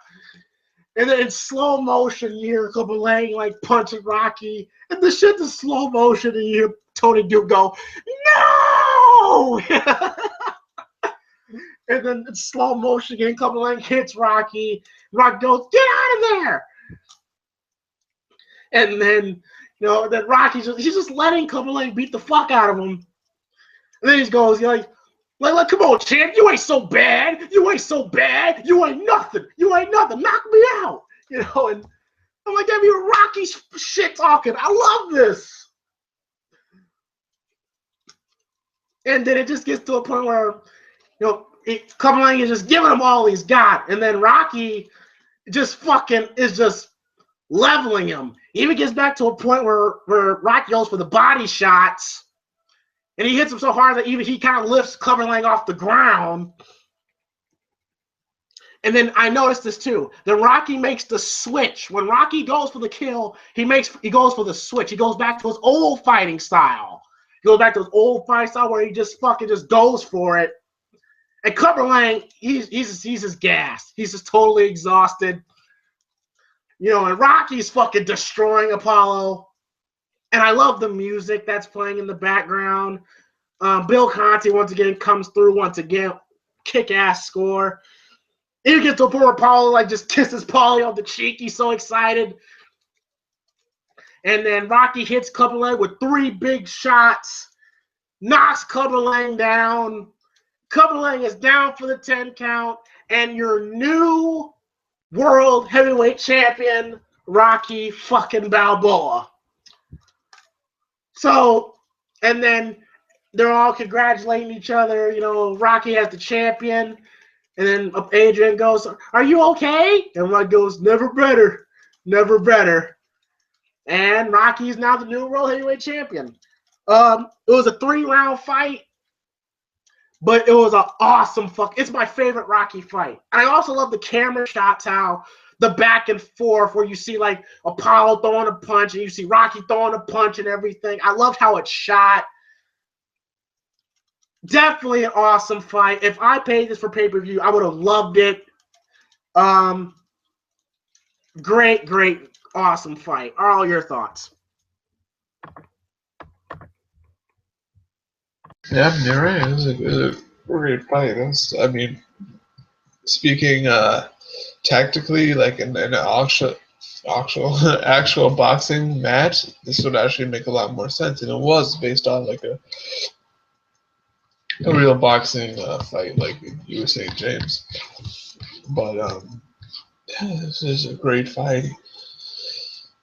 And then in slow motion, you hear Clubber Lang like punching Rocky. And the shit's in slow motion, and you hear Tony Duke go, "No!" And then in slow motion again, Clubber Lang hits Rocky. Rocky goes, "Get out of there!" And then, then Rocky's just letting Clubber Lang beat the fuck out of him. And then he goes, like, "Come on, champ, you ain't so bad. You ain't so bad. You ain't nothing. You ain't nothing. Knock me out." And I'm like, "Damn, you're Rocky shit talking. I love this." And then it just gets to a point where, Clubber Lang is just giving him all he's got. And then Rocky just fucking is just leveling him. He even gets back to a point where Rocky goes for the body shots. And he hits him so hard that even he kind of lifts Clubber Lang off the ground. And then I noticed this too. Then Rocky makes the switch. When Rocky goes for the kill, he goes for the switch. He goes back to his old fighting style. He goes back to his old fighting style where he just fucking just goes for it. And Clubber Lang, he's just gassed. He's just totally exhausted. And Rocky's fucking destroying Apollo. And I love the music that's playing in the background. Bill Conti once again comes through once again. Kick-ass score. He gets to a point where Apollo like just kisses Paulie on the cheek. He's so excited. And then Rocky hits Clubber Lang with 3 big shots. Knocks Clubber Lang down. Clubber Lang is down for the 10 count. And your new World Heavyweight Champion Rocky fucking Balboa. So, and then they're all congratulating each other. You know, Rocky has the champion. And then Adrian goes, "Are you okay?" And Rocky goes, "Never better. Never better." And Rocky is now the new World Heavyweight Champion. It was a 3-round fight, but it was an awesome fuck. It's my favorite Rocky fight. And I also love the camera shots, how the back and forth where you see like Apollo throwing a punch and you see Rocky throwing a punch and everything. I loved how it's shot. Definitely an awesome fight. If I paid this for pay-per-view, I would have loved it. Great, awesome fight. Are all your thoughts? Yeah, you're right. It was a great fight. I mean, speaking tactically, like in an actual boxing match, this would actually make a lot more sense. And it was based on like a real boxing fight, like you were saying, James. But yeah, this is a great fight.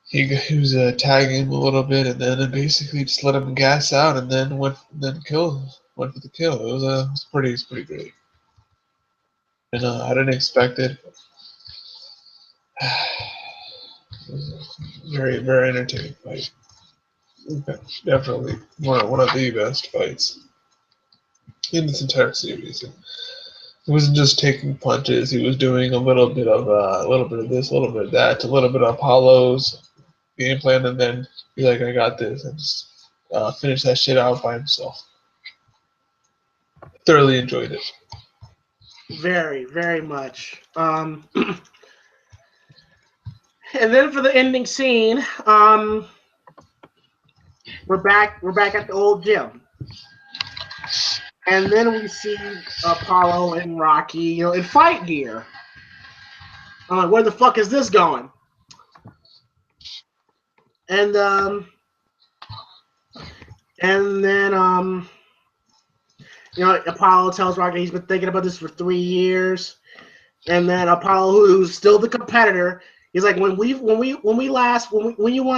He was tagging him a little bit, and then basically just let him gas out, and then went for the kill. It was pretty great. And I didn't expect it. It was a very entertaining fight. Definitely one of the best fights in this entire series. And he wasn't just taking punches. He was doing a little bit of this, a little bit of that, a little bit of Apollo's game plan, and then be like, "I got this," and just finish that shit out by himself. Thoroughly enjoyed it. Very much. And then for the ending scene, we're back at the old gym. And then we see Apollo and Rocky, you know, in fight gear. I'm like, where the fuck is this going? And then you know, Apollo tells Rocky he's been thinking about this for 3 years. And then Apollo, who's still the competitor, he's like, when you won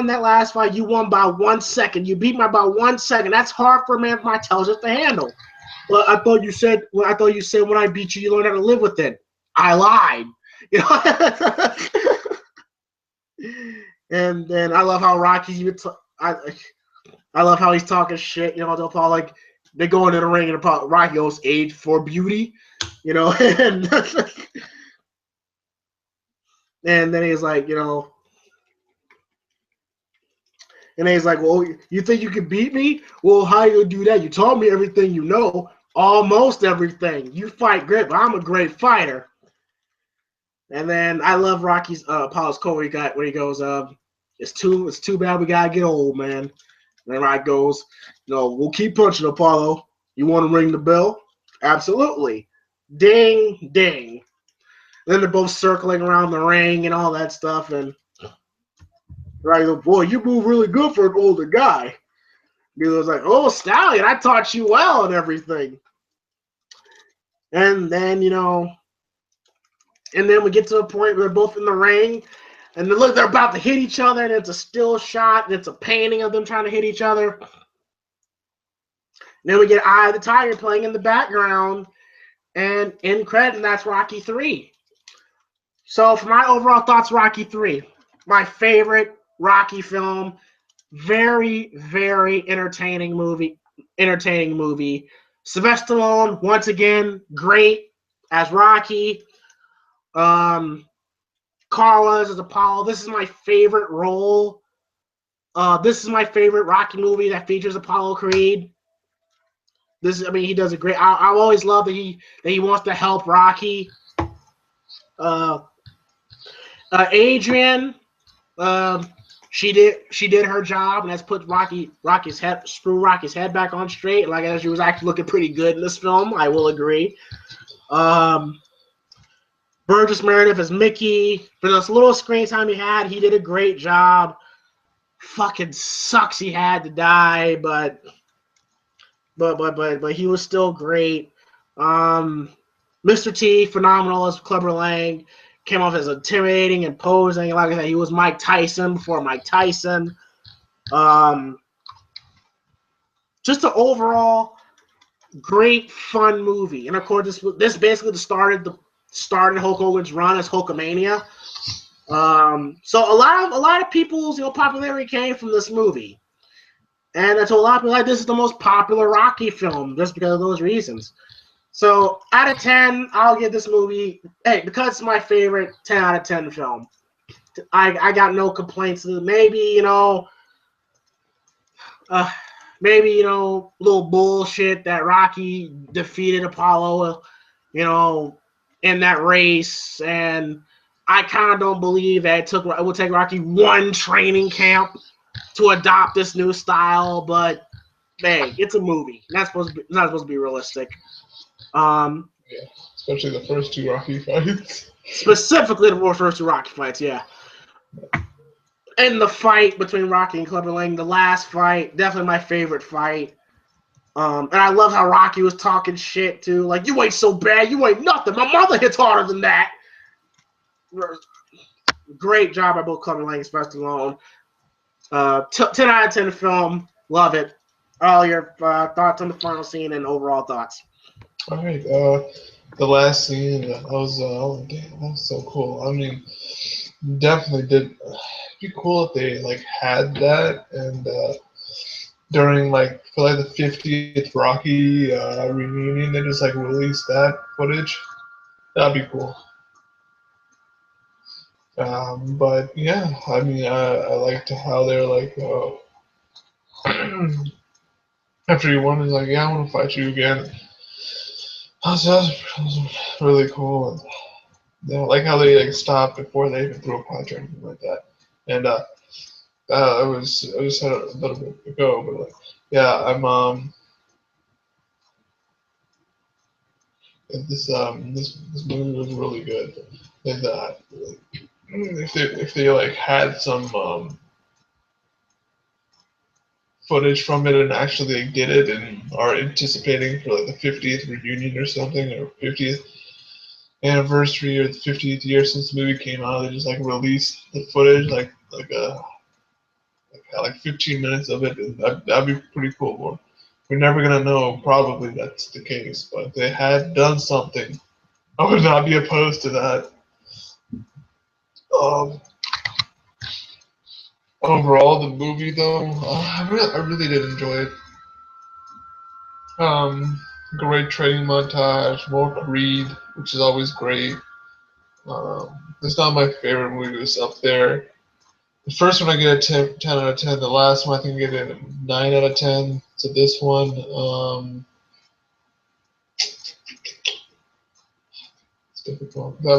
that last fight, you won by 1 second. You beat me by 1 second. That's hard for a man of my intelligence to handle. But I thought you said when I beat you, you learned how to live with it. I lied. You know. And then I love how Rocky's even. I love how he's talking shit. You know, to Apollo, like they go into the ring and Apollo, Rocky goes age for beauty. You know, and and then he's like, you know, and he's like, well, you think you can beat me? Well, how you gonna do that? You told me everything you know, almost everything. You fight great, but I'm a great fighter. And then I love Rocky's Apollo's quote where he goes, it's too bad we gotta get old, man. And then Rocky goes, no, we'll keep punching, Apollo. You want to ring the bell? Absolutely. Ding, ding. Then they're both circling around the ring and all that stuff. And Rocky goes, boy, you move really good for an older guy. He was like, oh, Stallion, I taught you well and everything. And then, you know, and then we get to a point where they're both in the ring. And then look, they're about to hit each other. And it's a still shot. And it's a painting of them trying to hit each other. And then we get Eye of the Tiger playing in the background. And in credit, and that's Rocky 3. So for my overall thoughts, Rocky 3. My favorite Rocky film. Very entertaining movie. Sylvester Stallone, once again, great as Rocky. Carlos as Apollo. This is my favorite role. This is my favorite Rocky movie that features Apollo Creed. He does a great. I've always loved that he wants to help Rocky. Adrian, she did her job, and that's put Rocky's head back on straight. Like, she was actually looking pretty good in this film. I will agree. Burgess Meredith as Mickey. For this little screen time he did a great job. Fucking sucks he had to die, but he was still great. Mr. T, phenomenal as Clubber Lang. came off as intimidating and posing. Like I said, he was Mike Tyson before Mike Tyson. Just an overall great, fun movie. And of course, this basically started Hulk Hogan's run as Hulkamania. So a lot of people's popularity came from this movie. And so a lot of people like this is the most popular Rocky film just because of those reasons. So out of 10, I'll give this movie, because it's my favorite, 10 out of 10 film. I got no complaints. Maybe, little bullshit that Rocky defeated Apollo, in that race. And I kind of don't believe that it would take Rocky one training camp to adopt this new style, but hey, it's a movie. Not supposed to be realistic. Yeah, especially the first two Rocky fights. Specifically the first two Rocky fights, yeah. And the fight between Rocky and Clubber Lang, the last fight, definitely my favorite fight. And I love how Rocky was talking shit too, like, you ain't so bad, you ain't nothing. My mother hits harder than that. Great job by both Clubber Lang and Sylvester Stallone. 10 out of 10 film, love it. All your thoughts on the final scene and overall thoughts. All right, the last scene, that was so cool. I mean, definitely did. It'd be cool if they had that, and during for the 50th Rocky reunion, they just released that footage. That'd be cool. But yeah, I mean, I liked how they're after he won, he's like, yeah, I want to fight you again. That was really cool. And I like how they stopped before they even threw a punch or anything like that. And I just had a little bit to go, but yeah, I'm this movie was really good. And if they had some footage from it and actually did it and are anticipating for the 50th reunion or something, or 50th anniversary or the 50th year since the movie came out, they just released the footage like 15 minutes of it. That'd be pretty cool. We're never gonna know probably that's the case, but if they had done something, I would not be opposed to that. Overall, the movie though, I really did enjoy it. Great training montage, more Creed, which is always great. It's not my favorite movie, it's up there. The first one I get a 10 out of 10. The last one I think I get a 9 out of 10. So this one, it's difficult. I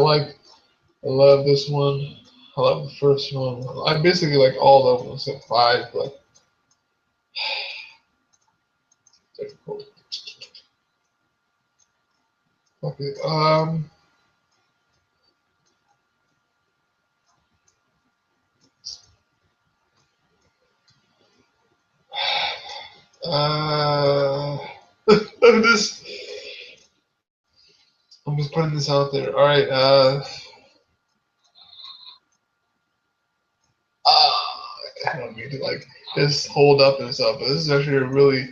love this one. I love the first one. I basically like all of them except 5, but difficult. Okay. I'm just putting this out there. All right. I don't mean to just hold up and stuff, but this is actually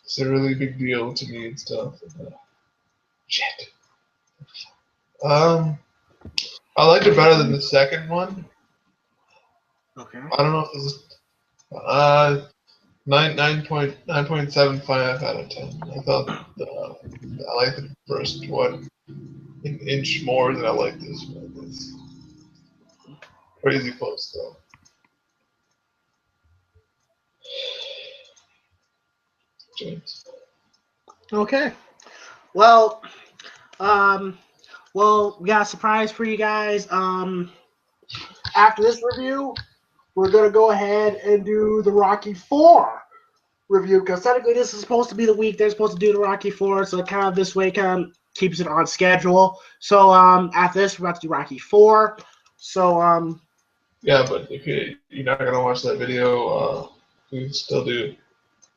it's a really big deal to me and stuff. Shit. I liked it better than the second one. Okay. I don't know if this is 9.75 out of 10. I thought I liked the first one an inch more than I like this one. It's crazy close though. James. Okay. Well, we got a surprise for you guys. After this review, we're gonna go ahead and do the Rocky 4 review, because technically this is supposed to be the week they're supposed to do the Rocky 4, so kind of this way kind of keeps it on schedule. So after this, we're about to do Rocky 4. So yeah, but if you're not gonna watch that video, we can still do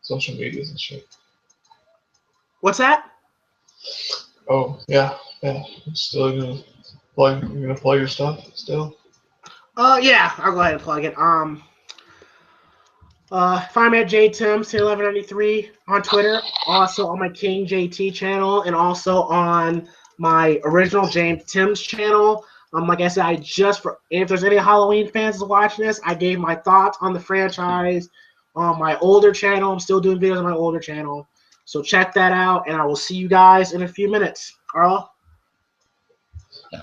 social medias and shit. What's that? Oh yeah, still gonna You're gonna plug your stuff still? Yeah, I'll go ahead and plug it. Find me at JTims1193 on Twitter, also on my King JT channel, and also on my original James Timms channel. Like I said, if there's any Halloween fans watching this, I gave my thoughts on the franchise on my older channel. I'm still doing videos on my older channel, so check that out, and I will see you guys in a few minutes. Carl?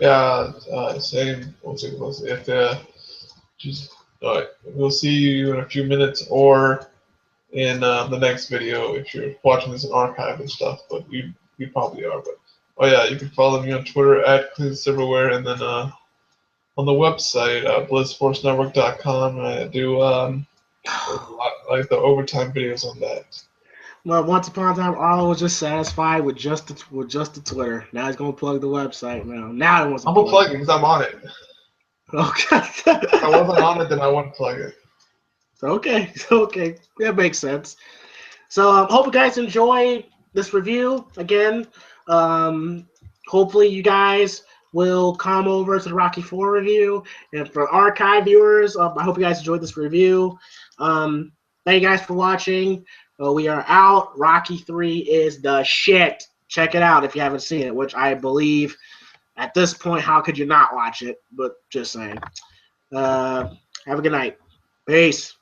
Yeah, same. Just, we'll see you in a few minutes or in the next video if you're watching this in archive and stuff. But you probably are. But oh yeah, you can follow me on Twitter at Cleans Everywhere, and then on the website blissforcenetwork.com. I do like the overtime videos on that. Well, once upon a time, Arlo was just satisfied with just the Twitter. Now he's gonna plug the website. Now he wants to I'm gonna plug plug it because I'm on it. Okay. If I wasn't on it, then I wouldn't plug it. Okay, that makes sense. So, hope you guys enjoyed this review. Again, hopefully you guys will come over to the Rocky 4 review. And for archive viewers, I hope you guys enjoyed this review. Thank you guys for watching. We are out. Rocky 3 is the shit. Check it out if you haven't seen it, which I believe at this point, how could you not watch it? But just saying. Have a good night. Peace.